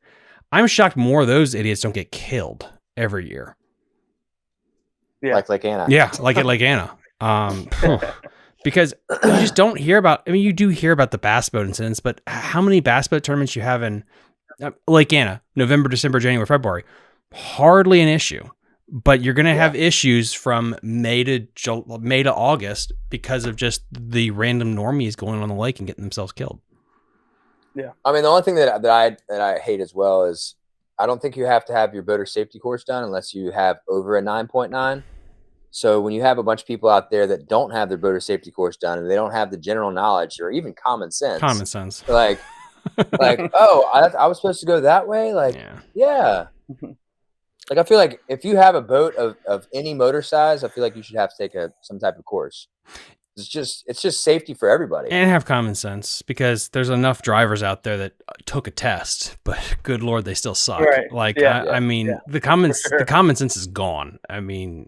I'm shocked more of those idiots don't get killed every year. Yeah. Like Lake Anna. Yeah, like at Lake Anna. Because you just don't hear about, I mean, you do hear about the bass boat incidents, but how many bass boat tournaments you have in Lake Anna, November, December, January, February, hardly an issue. But you're going to have issues from May to August because of just the random normies going on the lake and getting themselves killed. Yeah. I mean, the only thing that I hate as well is, I don't think you have to have your boater safety course done unless you have over a 9.9. So when you have a bunch of people out there that don't have their boater safety course done, and they don't have the general knowledge or even common sense, like, oh, I was supposed to go that way. Like, yeah. Like, I feel like if you have a boat of any motor size, I feel like you should have to take some type of course. It's just safety for everybody. And have common sense, because there's enough drivers out there that took a test, but good Lord, they still suck. Right. Like, I mean, the common sense is gone. I mean,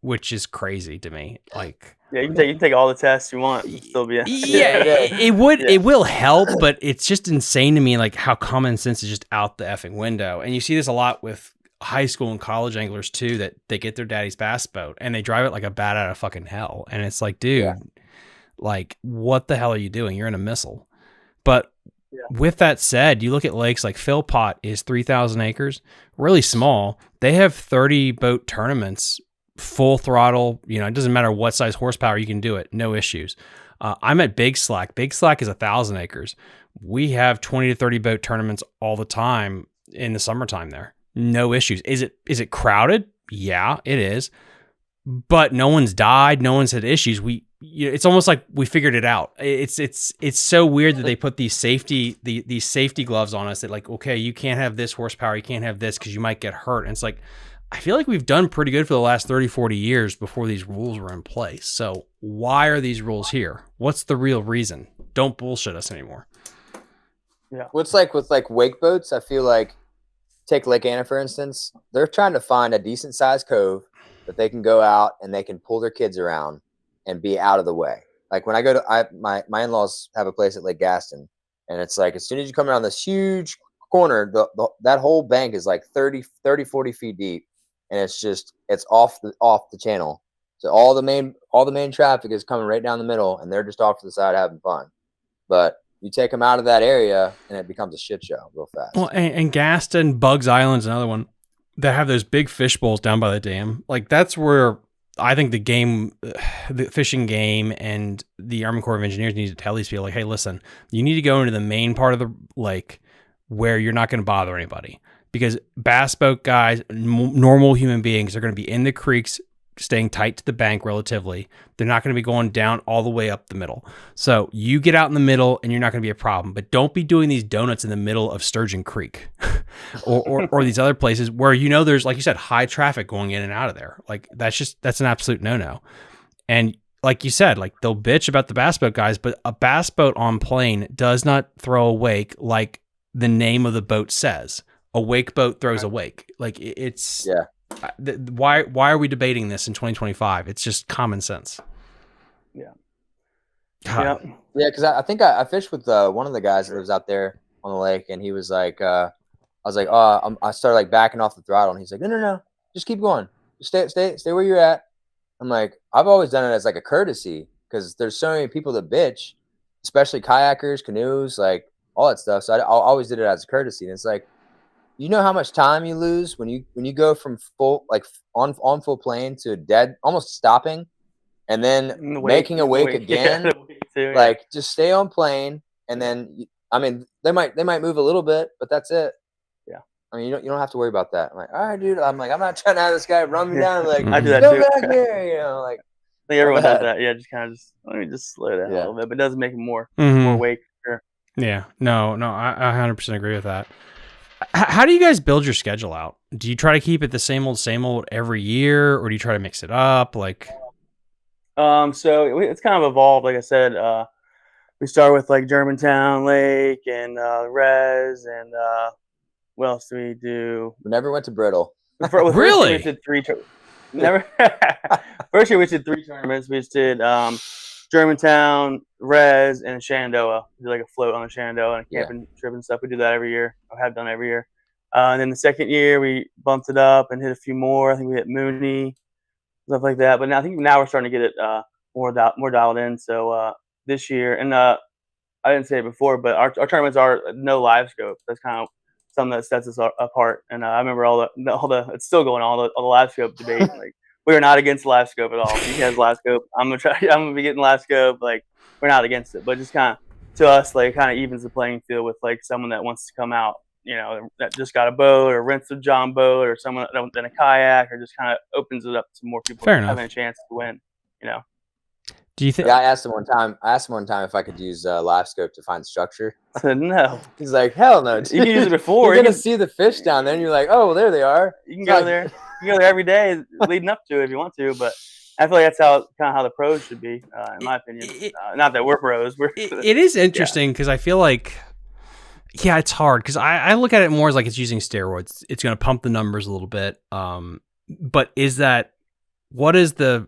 which is crazy to me. Like, you can take all the tests you want, and still be it will help, but it's just insane to me, like, how common sense is just out the effing window. And you see this a lot with high school and college anglers too, that they get their daddy's bass boat and they drive it like a bat out of fucking hell. And it's like, dude, like, what the hell are you doing? You're in a missile. But with that said, you look at lakes like Philpott is 3,000 acres, really small. They have 30 boat tournaments, full throttle. It doesn't matter what size horsepower, you can do it. No issues. I'm at Big Slack. Big Slack is 1,000 acres. We have 20 to 30 boat tournaments all the time in the summertime there. No issues. Is it crowded? Yeah, it is. But no one's died. No one's had issues. It's almost like we figured it out. It's so weird that they put these safety gloves on us that, like, okay, you can't have this horsepower, you can't have this because you might get hurt. And it's like, I feel like we've done pretty good for the last 30, 40 years before these rules were in place. So why are these rules here? What's the real reason? Don't bullshit us anymore. Yeah. What's like with like wake boats, I feel like take Lake Anna, for instance. They're trying to find a decent sized cove that they can go out and they can pull their kids around and be out of the way. Like when I go to my in-laws have a place at Lake Gaston, and it's like as soon as you come around this huge corner, that whole bank is like 30, 40 feet deep, and it's off the channel. So all the main traffic is coming right down the middle, and they're just off to the side having fun. But you take them out of that area, and it becomes a shit show real fast. Well, and Gaston, Bugs Island's another one that have those big fish bowls down by the dam. Like that's where I think the fishing game and the Army Corps of Engineers need to tell these people, like, hey, listen, you need to go into the main part of the lake where you're not going to bother anybody, because bass boat guys, normal human beings, are going to be in the creeks, staying tight to the bank relatively. They're not going to be going down all the way up the middle. So you get out in the middle and you're not going to be a problem, but don't be doing these donuts in the middle of Sturgeon Creek or these other places where, there's, like you said, high traffic going in and out of there. Like that's an absolute no-no. And like you said, like they'll bitch about the bass boat guys, but a bass boat on plane does not throw a wake like the name of the boat says. A wake boat throws a wake. Like it's why are we debating this in 2025? It's just common sense. Yeah. Because I think I fished with one of the guys that lives out there on the lake, and he was like, I was like, I started like backing off the throttle, and he's like, no, just keep going, just stay where you're at. I'm like, I've always done it as like a courtesy, because there's so many people that bitch, especially kayakers, canoes, like all that stuff. So I always did it as a courtesy, and it's like, you know how much time you lose when you go from full, like on full plane to dead, almost stopping, and then making a wake again. Yeah, like just stay on plane, and then they might move a little bit, but that's it. Yeah, I mean, you don't have to worry about that. I'm like, all right, dude. I'm like, I'm not trying to have this guy run me down. Like, I do that go too. back here, like. I think everyone does that. Yeah, let me just slow down a little bit, but it does make it more wake. Sure. Yeah, no, I 100% agree with that. How do you guys build your schedule out? Do you try to keep it the same old every year, or do you try to mix it up? Like, so it's kind of evolved. Like I said, we start with like Germantown Lake and Res, and what else do we do? We never went to Brittle. Really? We did never. First year we did 3 tournaments. We just did Germantown, Res, and Shenandoah. We did like a float on the Shenandoah and a camping trip and stuff. We do that every year. I have done every year. And then the second year we bumped it up and hit a few more. I think we hit Mooney, stuff like that. But now I think we're starting to get it more dialed in. So this year, and I didn't say it before, but our tournaments are no live scope. That's kind of something that sets us apart. And I remember all the it's still going on, all the live scope debate. Like, we are not against live scope at all. If he has live scope, I'm gonna be getting live scope. Like, we're not against it, but just kind of, to us, like, kind of evens the playing field with like someone that wants to come out, that just got a boat or rents a John boat, or someone in a kayak, or just kind of opens it up to more people having a chance to win. Do you think? Yeah, I asked him one time if I could use live scope to find structure. I said no. He's like, hell no. Dude. You can use it before. You're gonna see the fish down there, and you're like, oh, well, there they are. You can go there. You can go there every day leading up to it if you want to, but I feel like that's kind of how the pros should be, in my opinion. Not that we're pros. It is interesting because I feel like, it's hard because I look at it more as like it's using steroids. It's going to pump the numbers a little bit. But what is the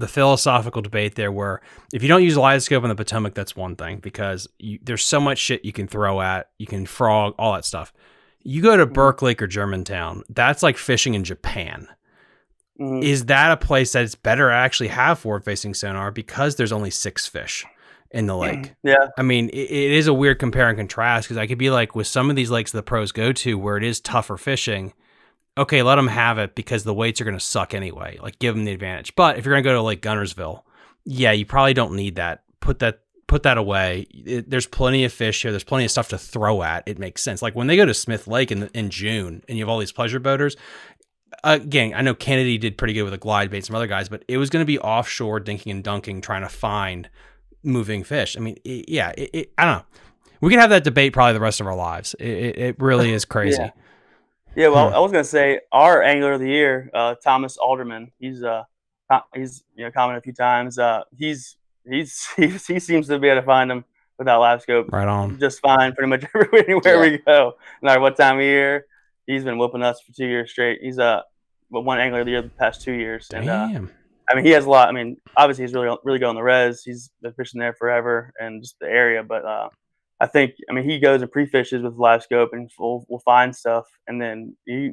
philosophical debate there where if you don't use a live scope on the Potomac, that's one thing because there's so much shit you can throw at, you can frog, all that stuff. You go to Burke Lake or Germantown, that's like fishing in Japan. Mm-hmm. Is that a place that it's better to actually have forward-facing sonar because there's only 6 fish in the lake? Yeah. I mean, it is a weird compare and contrast because I could be like with some of these lakes the pros go to where it is tougher fishing, okay, let them have it because the weights are going to suck anyway. Like, give them the advantage. But if you're going to go to Lake Gunnersville, you probably don't need that. Put that away. There's plenty of fish here. There's plenty of stuff to throw at. It makes sense. Like when they go to Smith Lake in June and you have all these pleasure boaters, again, I know Kennedy did pretty good with a glide bait, some other guys, but it was going to be offshore dinking and dunking trying to find moving fish. I mean, I don't know. We can have that debate probably the rest of our lives. It really is crazy. Yeah, well, I was going to say our angler of the year, Thomas Alderman. He's commented a few times. He seems to be able to find them without live scope. Right on. Just fine, pretty much anywhere we go, no matter what time of year. he's been whooping us for 2 years straight. He's one angler of the year the past 2 years. And Damn. I mean, he has a lot. I mean, obviously he's really good on the res. He's been fishing there forever and just the area. But I think, I mean, he goes and pre-fishes with live scope and we'll find stuff, and then he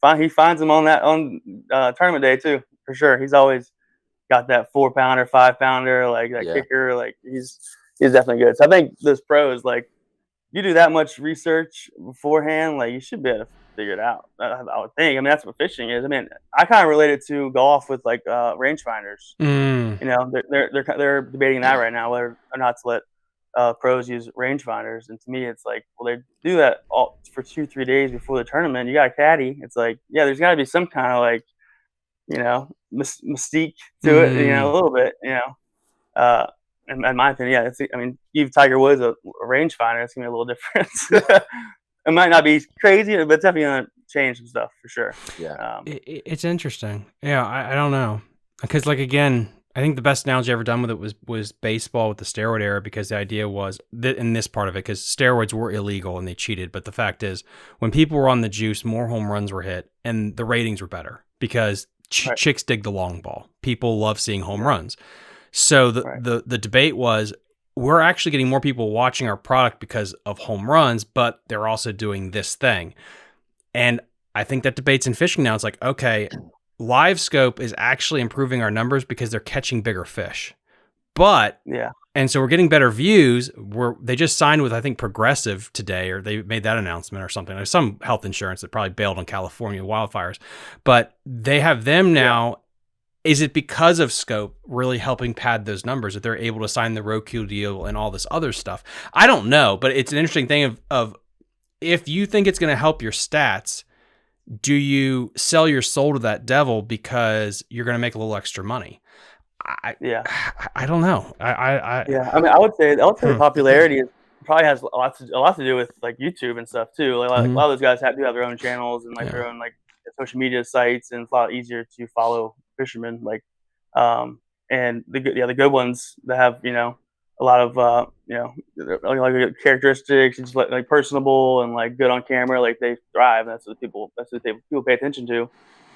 finds them on tournament day too, for sure. He's always got that 4-pounder, 5-pounder, like that kicker. Like he's definitely good. So I think those pros, like, you do that much research beforehand, like you should be able to figure it out. I would think. I mean, that's what fishing is. I mean, I kind of relate it to golf with like rangefinders. You know, they're debating that right now, whether or not to let pros use rangefinders. And to me, it's like, well, they do that all for 2-3 days before the tournament. You got a caddy. It's like, yeah, there's got to be some kind of like, you know, mystique to it. You know, a little bit. You know. In my opinion, I mean, give Tiger Woods a rangefinder, it's gonna be a little different. It might not be crazy, but it's definitely gonna change some stuff for sure. Yeah, it's interesting. Yeah, I don't know, because like again, I think the best analogy I ever done with it was baseball with the steroid era, because the idea was that in this part of it, because steroids were illegal and they cheated, but the fact is, when people were on the juice, more home runs were hit and the ratings were better because chicks dig the long ball. People love seeing home runs. So the debate was, we're actually getting more people watching our product because of home runs, but they're also doing this thing. And I think that debate's in fishing now. It's like, okay, live scope is actually improving our numbers because they're catching bigger fish. But and so we're getting better views. They just signed with, I think, Progressive today, or they made that announcement or something. There's some health insurance that probably bailed on California wildfires, but they have them now. Is it because of scope really helping pad those numbers that they're able to sign the Roku deal and all this other stuff? I don't know, but it's an interesting thing of if you think it's going to help your stats, do you sell your soul to that devil because you're going to make a little extra money? I don't know. I mean, I would say the popularity probably has a lot to do with like YouTube and stuff too. Like a lot of those guys do have their own channels and like their own like social media sites, and it's a lot easier to follow fishermen, like and the good ones that have, you know, a lot of you know, like characteristics, just like personable and like good on camera, like they thrive. That's what people pay attention to.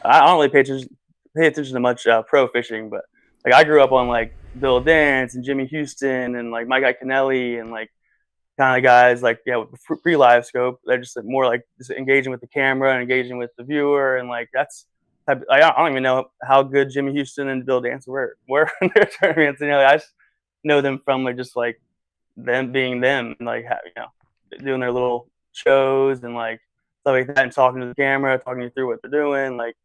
I don't really pay attention to much pro fishing, but like I grew up on like Bill Dance and Jimmy Houston and like Mike Iaconelli and like kind of guys like with pre-live scope. They're just like, more like just engaging with the camera and engaging with the viewer, and like that's. I don't even know how good Jimmy Houston and Bill Dance were in their tournaments. You know, I just know them from like just like them being them, and like you know, doing their little shows and like stuff like that, and talking to the camera, talking you through what they're doing. Like,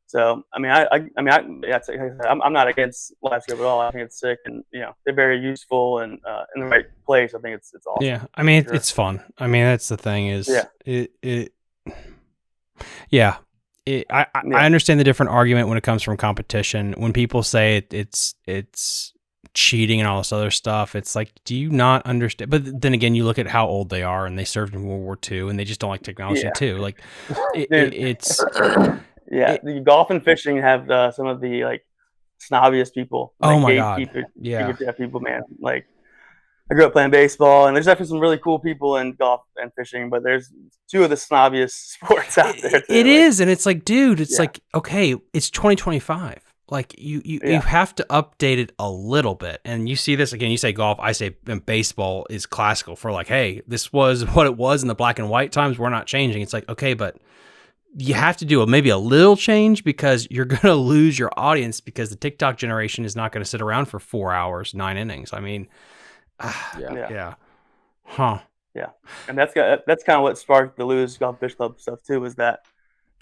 so I mean, I'm not against live scope at all. I think it's sick, and you know, they're very useful and in the right place. I think it's awesome. Yeah, I mean, it's fun. I mean, that's the thing is, I understand the different argument when it comes from competition. When people say it's cheating and all this other stuff, it's like, do you not understand? But then again, you look at how old they are, and they served in World War II, and they just don't like technology too. Like, it's the golf and fishing have some of the like snobbiest people. Like, oh my god, people, man. Like, I grew up playing baseball, and there's definitely some really cool people in golf and fishing, but there's two of the snobbiest sports out there. It is, and it's like, dude, it's like, okay, it's 2025. Like, you have to update it a little bit. And you see this again, you say golf, I say baseball is classical for like, hey, this was what it was in the black and white times. We're not changing. It's like, okay, but you have to do maybe a little change, because you're going to lose your audience, because the TikTok generation is not going to sit around for 4 hours, 9 innings. I mean, and that's kind of what sparked the Lewis Golf Fish Club stuff too, was that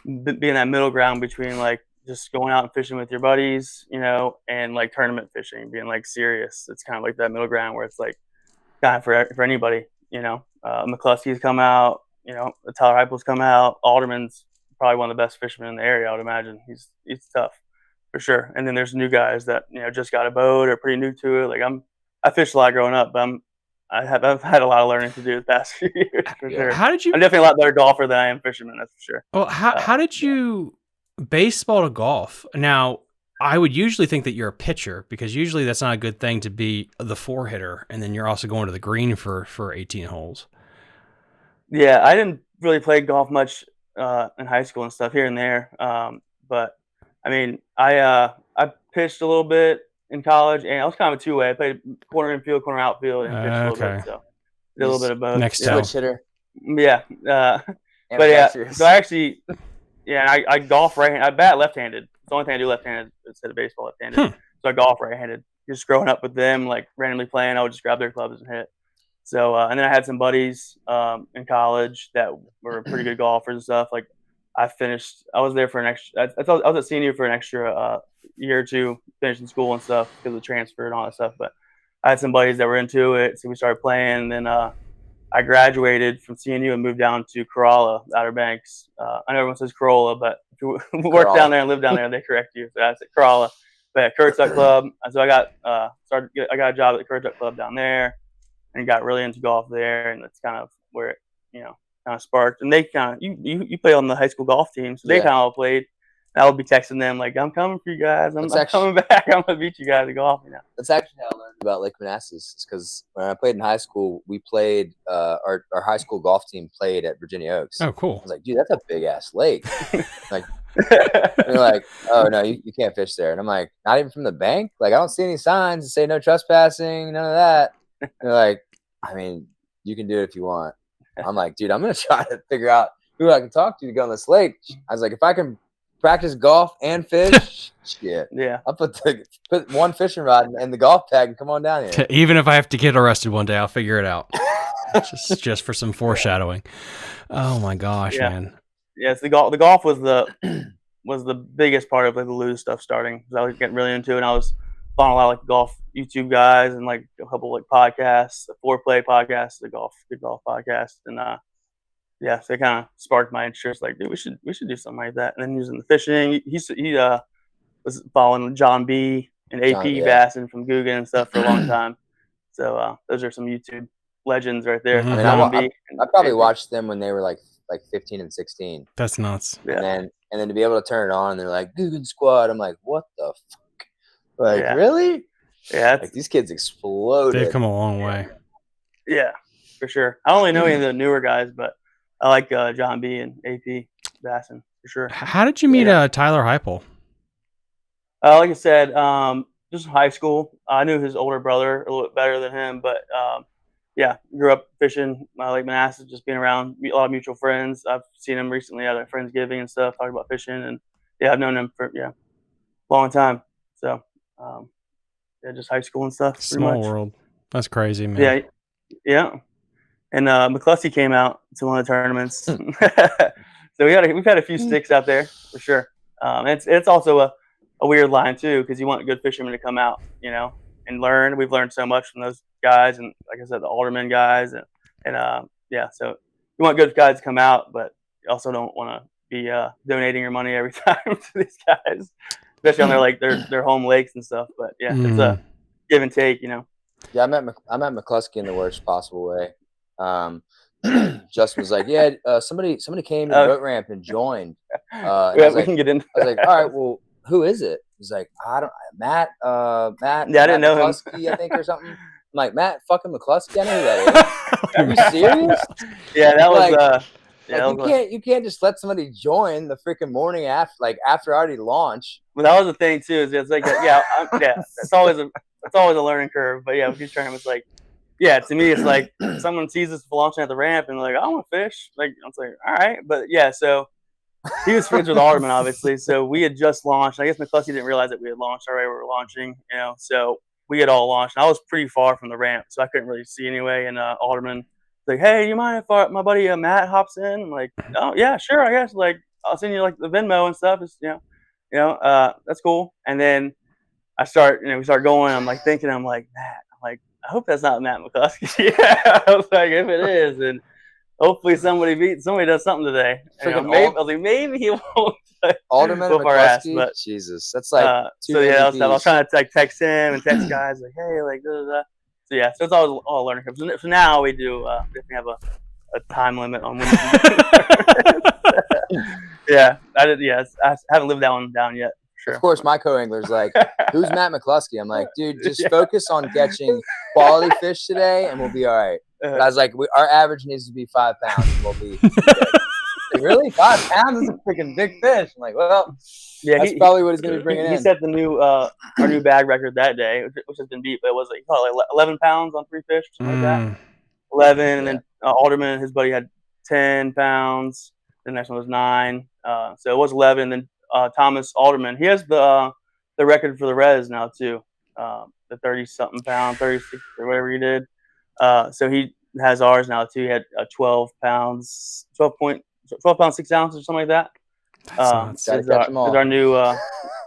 being that middle ground between like just going out and fishing with your buddies, you know, and like tournament fishing, being like serious. It's kind of like that middle ground where it's like kind of for anybody, you know. McCluskey's come out, you know, Tyler Heupel's come out. Alderman's probably one of the best fishermen in the area, I would imagine. He's tough for sure. And then there's new guys that, you know, just got a boat or pretty new to it. Like I fished a lot growing up, but I've had a lot of learning to do the past few years for sure. How did you? I'm definitely a lot better golfer than I am fisherman, that's for sure. Well, how did you baseball to golf? Now, I would usually think that you're a pitcher, because usually that's not a good thing to be the 4-hitter, and then you're also going to the green for 18 holes. Yeah, I didn't really play golf much in high school and stuff here and there. But I mean, I pitched a little bit in college, and I was kind of a two-way. I played corner infield, corner outfield, and pitched a little bit. So did a little bit of both. Next switch hitter. Yeah. But yeah, so I actually, I golf right-handed. I bat left-handed. It's the only thing I do left-handed instead of baseball left-handed. So I golf right-handed. Just growing up with them, like randomly playing, I would just grab their clubs and hit. So and then I had some buddies in college that were pretty good golfers and stuff. Like I was there for an extra. I was at CNU for an extra year or two, finishing school and stuff because of the transfer and all that stuff. But I had some buddies that were into it, so we started playing. And then I graduated from CNU and moved down to Corolla, Outer Banks. I know everyone says Corolla, but if you work down there and live down there, they correct you. So I said Corolla. But at Currituck Club, so I got I got a job at the Currituck Club down there, and got really into golf there, and that's kind of where it, kind of sparked. And they kind of you play on the high school golf team, so they kind of all played. And I would be texting them like, "I'm coming for you guys. I'm coming back. I'm gonna beat you guys at golf." That's actually how I learned about Lake Manassas, because when I played in high school, we played our high school golf team played at Virginia Oaks. Oh, cool. I was like, dude, that's a big ass lake. Like, they're like, oh no, you can't fish there. And I'm like, not even from the bank. Like, I don't see any signs that say no trespassing, none of that. And they're like, I mean, you can do it if you want. I'm like, dude, I'm gonna try to figure out who I can talk to go on this lake. I was like, if I can practice golf and fish, shit. Yeah. I'll put one fishing rod in the golf bag and come on down here. Even if I have to get arrested one day, I'll figure it out. just for some foreshadowing. Oh my gosh, man. Yeah, the golf was the biggest part of like the Lose stuff starting, because I was getting really into it. And I was following a lot of like golf YouTube guys and like a couple like podcasts, the Foreplay podcast, the good golf podcast, and so it kind of sparked my interest. Like, dude, we should do something like that. And then he was in the fishing. He was following John B and AP Bassin from Guggen and stuff for a long time. So those are some YouTube legends right there. Mm-hmm. I mean, I probably watched them when they were like 15 and 16. That's nuts. Yeah. And then to be able to turn it on, and they're like Guggen Squad. I'm like, what the fuck? Like, really? Yeah. Like, these kids exploded. They've come a long way. Yeah, for sure. I don't really know any of the newer guys, but I like John B and AP Bassin for sure. How did you meet Tyler Heupel? Like I said, just in high school. I knew his older brother a little bit better than him, but grew up fishing Lake Manassas, just being around a lot of mutual friends. I've seen him recently at a Friendsgiving and stuff, talking about fishing, and I've known him for a long time. So just high school and stuff. Small world. That's crazy, man. Yeah. And McCluskey came out to one of the tournaments, so we've had a few sticks out there for sure. It's also a weird line too, because you want good fishermen to come out, and learn. We've learned so much from those guys, and like I said, the Alderman guys, and so you want good guys to come out, but you also don't want to be donating your money every time to these guys, especially on their home lakes and stuff. But it's a give and take, Yeah, I met McCluskey in the worst possible way. Justin was like, somebody came to the boat ramp and joined. We can get into I was like, all right, well, who is it? He's like, Matt. Yeah, I didn't know him. I think, or something. I'm like, Matt fucking McCluskey. I know who that is. Are you serious? Yeah, that was you can't just let somebody join the freaking morning after already launch. Well, that was the thing too. Is it's like it's always a learning curve. But with these tournaments, like. Yeah, to me, it's like someone sees us launching at the ramp and like, I want to fish. Like, I was like, all right. But so he was friends with Alderman, obviously. So we had just launched. I guess McCluskey didn't realize that we had launched already. We were launching, So we had all launched. And I was pretty far from the ramp, so I couldn't really see anyway. And Alderman was like, hey, you mind if my buddy Matt hops in? I'm like, oh, yeah, sure, I guess. Like, I'll send you like the Venmo and stuff. It's, that's cool. And then we start going. I'm like thinking, I'm like, Matt. I hope that's not Matt McCluskey. I was like, if it is, then hopefully somebody does something today. I was like, maybe he won't. Alderman McCluskey, but Jesus, that's like I was trying to text him and text guys like, hey, like da, da, da. So it's always all learning curves. So now we do definitely have a time limit on when. I haven't lived that one down yet. Sure. Of course, my co-angler's like, who's Matt McCluskey? I'm like, dude, just focus on catching quality fish today and we'll be all right. But I was like, our average needs to be 5 pounds and we'll be good. like, really? 5 pounds is a freaking big fish. I'm like, well, Yeah, that's probably what he's going to be bringing he in. set the new our new bag record that day, which has been beat, but it was like, he like 11 pounds on 3 fish, something like that. 11, and then Alderman and his buddy had 10 pounds. The next one was 9. So it was 11. And then Thomas Alderman, he has the record for the res now too. The 30-something pound, 36 or whatever he did. So he has ours now too. He had 12 pounds, 12 pounds 6 ounces or something like that. Gotta catch them all. Is our new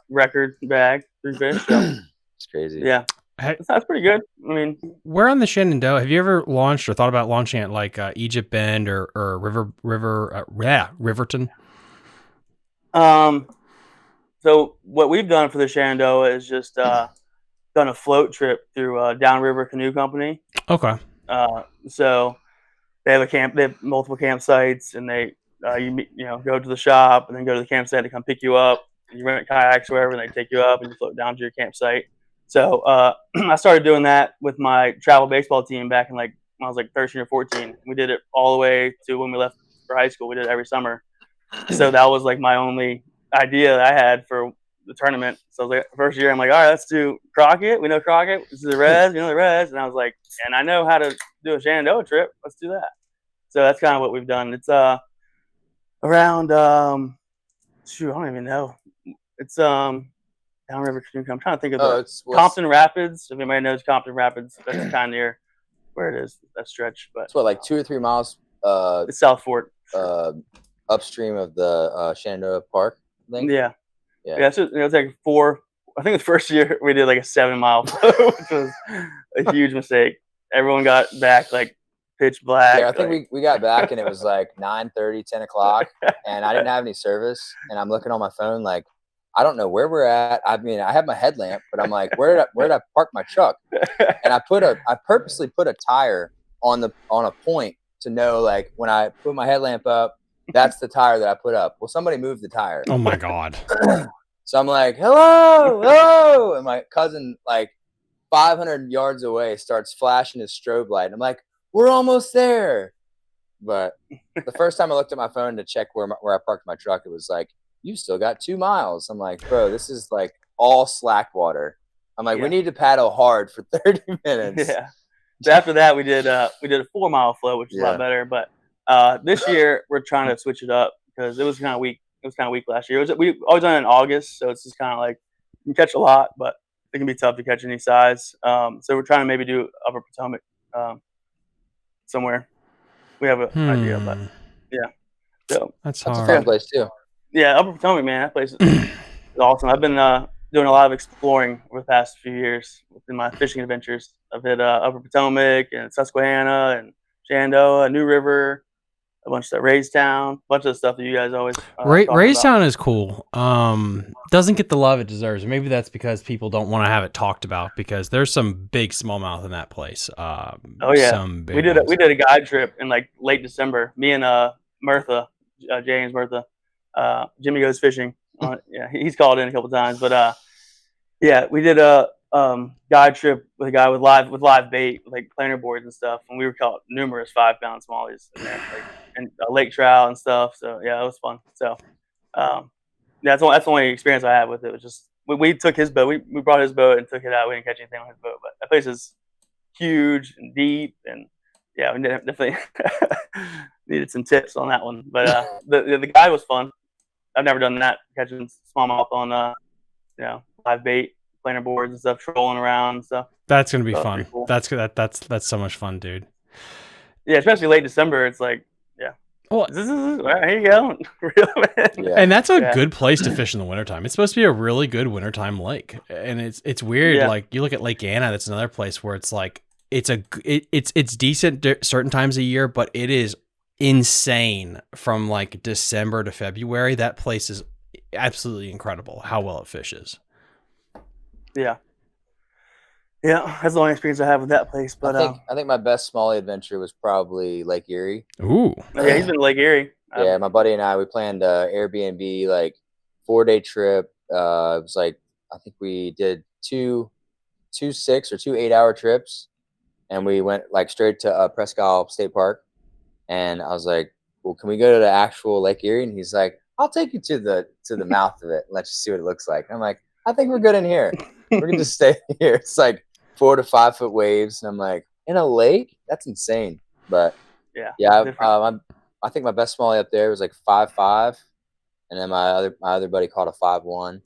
record bag 3 fish. So. It's crazy. Yeah. That's pretty good. I mean, where on the Shenandoah have you ever launched or thought about launching at like Egypt Bend or Riverton? So what we've done for the Shenandoah is just done a float trip through Downriver Canoe Company. Okay. So they have multiple campsites, and they you go to the shop and then go to the campsite to come pick you up. You rent kayaks or wherever, and they take you up and you float down to your campsite. So I started doing that with my travel baseball team back in when I was 13 or 14. We did it all the way to when we left for high school. We did it every summer. So that was my only idea that I had for the tournament. So first year, I'm like, all right, let's do Crockett. We know Crockett. This is the res. The res. And I was like, and I know how to do a Shenandoah trip. Let's do that. So that's kind of what we've done. It's around I don't even know. It's Downriver Canoe. I'm trying to think of Compton Rapids. If anybody knows Compton Rapids, that's kind of near where it is, that stretch. But it's 2 or 3 miles. It's South Fort. Upstream of the Shenandoah Park thing. Yeah. So it's like 4. I think the first year we did a 7-mile float, which was a huge mistake. Everyone got back pitch black. Yeah, I think we got back and it was 9:30, 10 o'clock, and I didn't have any service. And I'm looking on my phone I don't know where we're at. I mean, I have my headlamp, but I'm like, where did I park my truck? And I purposely put a tire on a point to know when I put my headlamp up, that's the tire that I put up. Well, somebody moved the tire. Oh my God. So I'm like, hello. And my cousin 500 yards away starts flashing his strobe light. And I'm like, we're almost there. But the first time I looked at my phone to check where I parked my truck, it was you still got 2 miles. I'm like, bro, this is all slack water. I'm like, we need to paddle hard for 30 minutes. Yeah. So after that, we did a 4-mile float, which is a lot better. But this year we're trying to switch it up because it was kind of weak. It was kind of weak last year. We always done it in August, so it's just kind of you can catch a lot, but it can be tough to catch any size. So we're trying to maybe do Upper Potomac somewhere. We have an idea, but yeah. So that's a fun place too. Yeah, Upper Potomac, man, that place is awesome. I've been doing a lot of exploring over the past few years within my fishing adventures. I've hit Upper Potomac and Susquehanna and Shenandoah, New River, a bunch of stuff, Raystown, a bunch of stuff that you guys always Raystown is cool. Doesn't get the love it deserves. Maybe that's because people don't want to have it talked about because there's some big smallmouth in that place. We did a guide trip in late December. Me and Murtha, James Murtha, Jimmy Goes Fishing. He's called in a couple times, but we did a guide trip with a guy with live bait, planer boards and stuff, and we were caught numerous 5-pound smallies and lake trout and stuff. So yeah, it was fun. So that's the only experience I had with it. It was just we took his boat, we brought his boat and took it out. We didn't catch anything on his boat, but that place is huge and deep, and yeah, we definitely needed some tips on that one. But the guide was fun. I've never done that, catching smallmouth on live bait, planer boards and stuff, trolling around and stuff. That's gonna be fun. Cool. That's so much fun, dude. Yeah, especially late December. It's well, here you go. And that's a good place to fish in the wintertime. It's supposed to be a really good wintertime lake, and it's weird. Yeah. You look at Lake Anna. That's another place where it's it's decent certain times of year, but it is insane from December to February. That place is absolutely incredible how well it fishes. Yeah, that's the only experience I have with that place. But I think my best smallie adventure was probably Lake Erie. Ooh, yeah, he's been to Lake Erie. Yeah, my buddy and I, we planned a Airbnb 4-day trip. It was I think we did two 6 or 2 8-hour trips, and we went straight to Presque Isle State Park. And I was like, well, can we go to the actual Lake Erie? And he's like, I'll take you to the mouth of it and let you see what it looks like. I'm like, I think we're good in here. We're gonna just stay here. It's like 4 to 5 foot waves, and I'm like, in a lake? That's insane. But yeah, I think my best smallie up there was like 5'5", and then my other buddy caught a 5'1".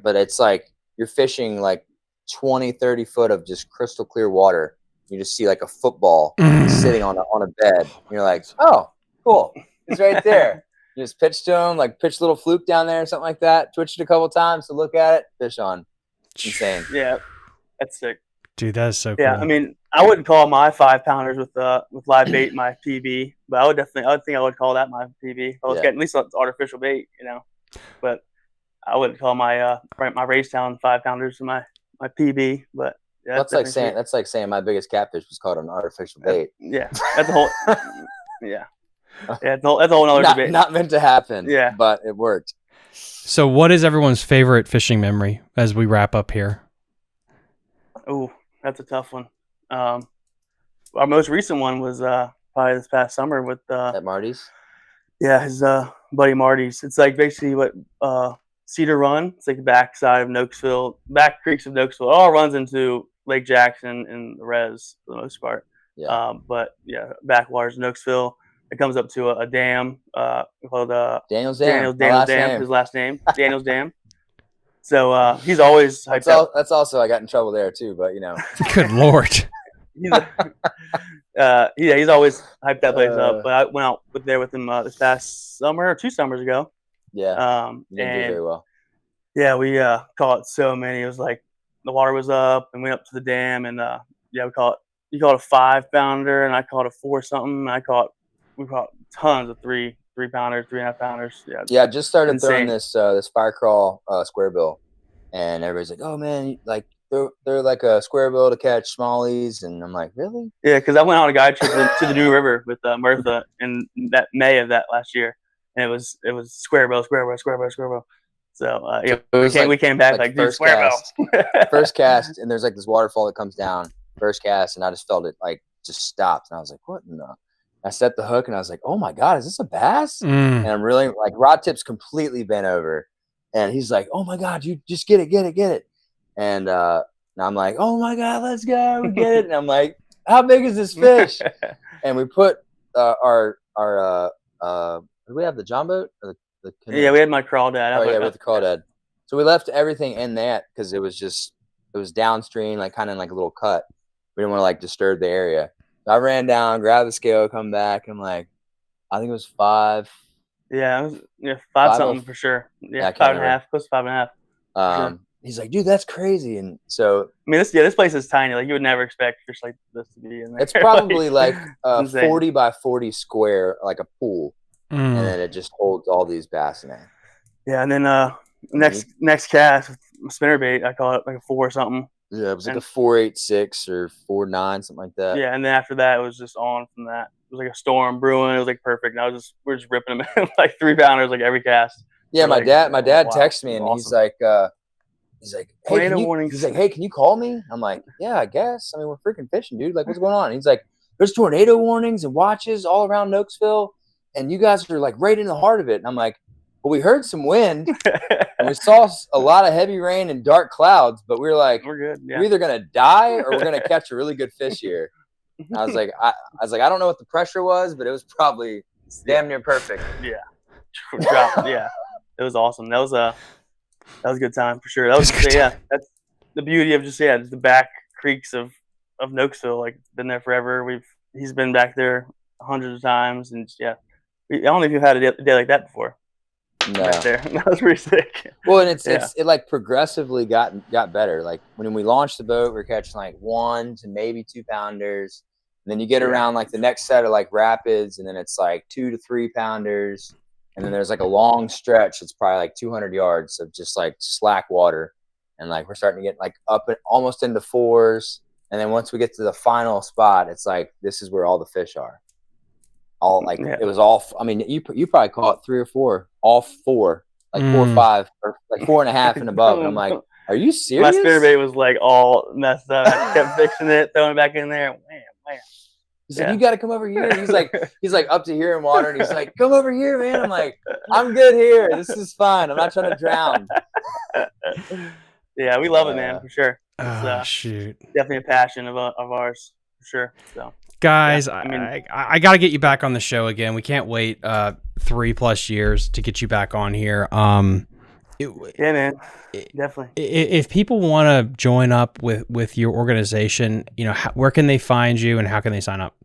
But it's like you're fishing like 20, 30 foot of just crystal clear water. You just see like a football sitting on a bed. And you're like, oh, cool, it's right there. You just pitch to him, like pitch a little fluke down there or something like that. Twitch it a couple times to look at it, fish on. Insane. Yeah, that's sick. Dude, that is so cool. Yeah, I mean, I wouldn't call my 5-pounders with live bait my PB, but I would call that my PB. I was getting at least it's artificial bait, you know. But I wouldn't call my my Raystown 5-pounders my PB. But yeah, that's like saying my biggest catfish was caught on artificial bait. Yeah, that's a whole yeah. Yeah, that's a whole other debate. Not meant to happen. Yeah, but it worked. So, what is everyone's favorite fishing memory as we wrap up here? Oh, that's a tough one. Our most recent one was probably this past summer with at Marty's. Yeah, his buddy Marty's. It's like basically what Cedar Run. It's like the backside of Nokesville, back creeks of Nokesville. It all runs into Lake Jackson and the Res for the most part. Yeah. But yeah, backwaters of Nokesville. It comes up to a dam called Daniel's Dam. Daniel's Dam. His last name, Daniel's Dam. So he's always hyped up. That's also I got in trouble there too, but you know. Good Lord. He's always hyped that place up. But I went out there with him this past summer or 2 summers ago. Yeah. You didn't do very well. Yeah, we caught so many. It was like the water was up and went up to the dam, and we caught. You caught a 5-pounder, and I caught a 4-something. We caught tons of 3-pounders, 3.5-pounders. Yeah. I just started throwing this fire crawl square bill, and everybody's like, "Oh man, like they're like a square bill to catch smallies," and I'm like, "Really?" Yeah, because I went on a guide trip to the New River with Martha in that May of that last year, and it was square bill. So we came back like first square cast, first cast, and there's like this waterfall that comes down first cast, and I just felt it like just stopped, and I was like, "What in the?" I set the hook and I was like, oh my God, is this a bass? And I'm really like, rod tip's completely bent over. And he's like, oh my God, you just get it. And I'm like, oh my God, let's go, get it. And I'm like, how big is this fish? And we put do we have the John boat? Or the canoe? Yeah, we had my crawdad. Oh yeah, with the crawdad. So we left everything in that because it was downstream, like kind of like a little cut. We didn't want to like disturb the area. I ran down, grabbed the scale, come back. I'm like, I think it was 5. Yeah, it was 5 something for sure. Yeah, 5.5, close to 5.5. Sure. He's like, dude, that's crazy. And so, I mean, this place is tiny. Like you would never expect fish like this to be in there. It's probably like 40 by 40 square, like a pool, and then it just holds all these bass in there. Yeah, and then next cast with spinnerbait, I call it like a 4 something. Yeah, it was like a 4.86 or 4.9, something like that. Yeah, and then after that, it was just on from that. It was like a storm brewing. It was like perfect. And we're just ripping them in like 3-pounders like every cast. Yeah, my dad texted me and awesome. he's like, hey, can you call me? I'm like, yeah, I guess. I mean, we're freaking fishing, dude. Like, what's going on? And he's like, there's tornado warnings and watches all around Nokesville, and you guys are like right in the heart of it. And I'm like, well, we heard some wind and we saw a lot of heavy rain and dark clouds, but we were like, we're good. Yeah. We're either going to die or we're going to catch a really good fish here. And I was like, I don't know what the pressure was, but it was probably damn near perfect. Yeah. Yeah. It was awesome. That was a good time for sure. That was that's the beauty of just the back creeks of Nokesville. Like it's been there forever. He's been back there hundreds of times, and I don't know if you've had a day like that before. No. Right there. That was pretty sick. Well, and it like progressively got better. Like when we launched the boat, we were catching like 1 to maybe 2-pounders. And then you get around like the next set of like rapids, and then it's like 2 to 3-pounders. And then there's like a long stretch. It's probably like 200 yards of just like slack water. And like we're starting to get like up and almost into 4s. And then once we get to the final spot, it's like this is where all the fish are. It was all. I mean, you probably caught 3 or 4, all 4, like 4 or 5, or like 4.5 and above. And I'm like, are you serious? My spinnerbait was like all messed up. I kept fixing it, throwing it back in there. Wham. He's like, you got to come over here. He's like up to here in water, and he's like, come over here, man. I'm like, I'm good here. This is fine. I'm not trying to drown. Yeah, we love it, man, for sure. It's, shoot. Definitely a passion of ours, for sure. So, guys, yeah, I got to get you back on the show again. We can't wait 3+ years to get you back on here. Yeah, man, definitely. If people want to join up with your organization, where can they find you and how can they sign up?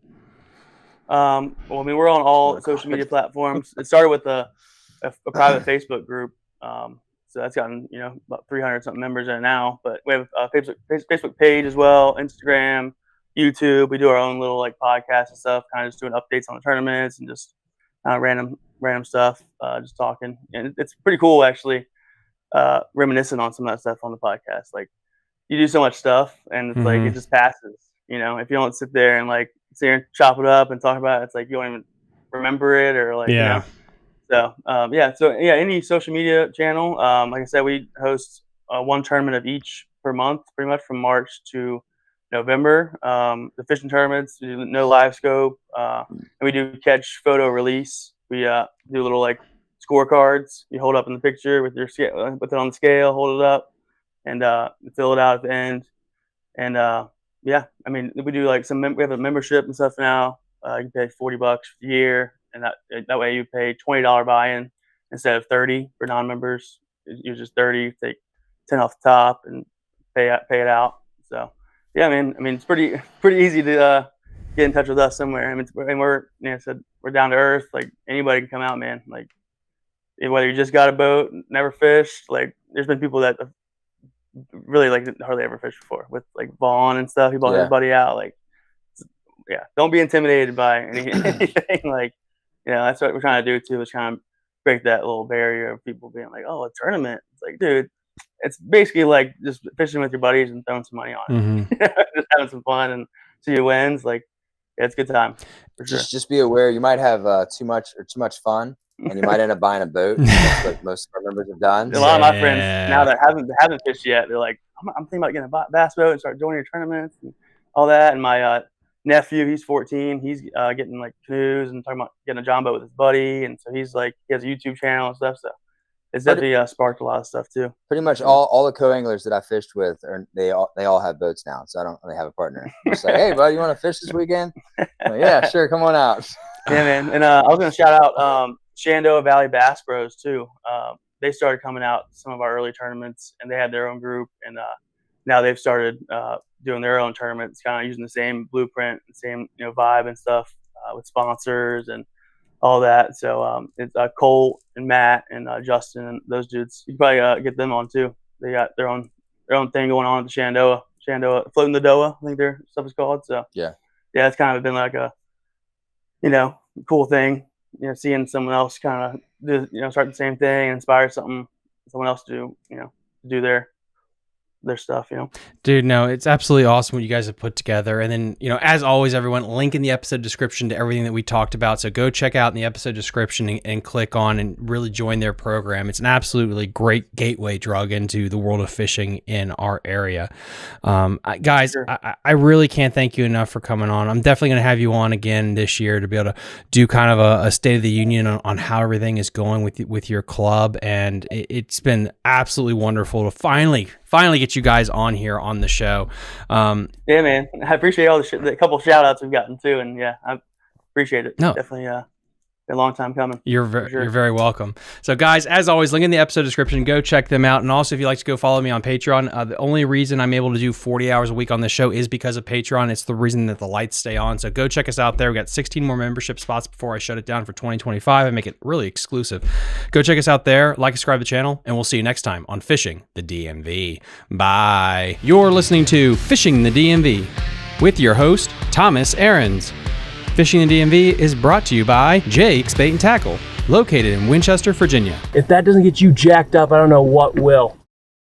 Well, I mean, we're on all social media platforms. It started with a private Facebook group. So that's gotten, about 300 something members in it now, but we have a Facebook page as well, Instagram, YouTube. We do our own little podcast and stuff, kind of just doing updates on the tournaments and just random stuff, just talking. And it's pretty cool, actually, reminiscing on some of that stuff on the podcast. Like, you do so much stuff and it's like, it just passes, if you don't sit there and sit here and chop it up and talk about it, it's like, you don't even remember it or yeah. So, any social media channel. Like I said, we host one tournament of each per month, pretty much from March to November. The fishing tournaments, we do no live scope, and we do catch, photo, release. We do little scorecards. You hold up in the picture with your scale, put it on the scale, hold it up, and fill it out at the end. And I mean, we do we have a membership and stuff now. You can pay $40 for the year. And that way you pay $20 buy-in instead of $30 for non-members. You're just $30, take $10 off the top and pay it out. So yeah, I mean it's pretty easy to get in touch with us somewhere. I mean, we're we're down to earth. Anybody can come out, man. Whether you just got a boat, never fished. There's been people that have really hardly ever fished before with Vaughn and stuff. He brought his buddy out. Yeah, don't be intimidated by anything. That's what we're trying to do too, is kind of break that little barrier of people being like, oh, a tournament. It's dude, it's basically just fishing with your buddies and throwing some money on it. Just having some fun and see who wins. It's a good time. For sure. Just be aware, you might have too much fun and you might end up buying a boat. That's what most of our members have done. A lot of my friends now that haven't fished yet, they're like, I'm thinking about getting a bass boat and start joining your tournaments and all that. And my nephew, he's 14, he's getting canoes and talking about getting a John boat with his buddy, and so he's he has a YouTube channel and stuff, so it's definitely sparked a lot of stuff too. Pretty much all the co-anglers that I fished with they all have boats now, so I don't really have a partner. It's hey bud, you want to fish this weekend? Yeah, sure, come on out. Yeah, man. And I was gonna shout out Shenandoah Valley Bass Bros too. They started coming out to some of our early tournaments, and they had their own group, and now they've started doing their own tournaments, kind of using the same blueprint, the same vibe and stuff, with sponsors and all that. So it's Cole and Matt and Justin and those dudes. You can probably get them on too. They got their own thing going on at the Shenandoah Floating the Doa, I think their stuff is called. So yeah, it's kind of been a cool thing. Seeing someone else kind of do start the same thing and inspire someone else to do their stuff. Dude, no, it's absolutely awesome what you guys have put together. And then as always, everyone, link in the episode description to everything that we talked about, so go check out in the episode description and click on and really join their program. It's an absolutely great gateway drug into the world of fishing in our area. Guys, sure. I really can't thank you enough for coming on. I'm definitely going to have you on again this year to be able to do kind of a state of the union on how everything is going with your club. And it's been absolutely wonderful to finally get you guys on here on the show. Yeah, man, I appreciate all the couple shout outs we've gotten too, and yeah, I appreciate it. No, definitely a long time coming. You're very welcome. So guys, as always, link in the episode description. Go check them out. And also, if you'd like to go follow me on Patreon, the only reason I'm able to do 40 hours a week on this show is because of Patreon. It's the reason that the lights stay on. So go check us out there. We got 16 more membership spots before I shut it down for 2025 and make it really exclusive. Go check us out there. Subscribe to the channel, and we'll see you next time on Fishing the DMV. Bye. You're listening to Fishing the DMV with your host, Thomas Ahrens. Fishing the DMV is brought to you by Jake's Bait and Tackle, located in Winchester, Virginia. If that doesn't get you jacked up, I don't know what will.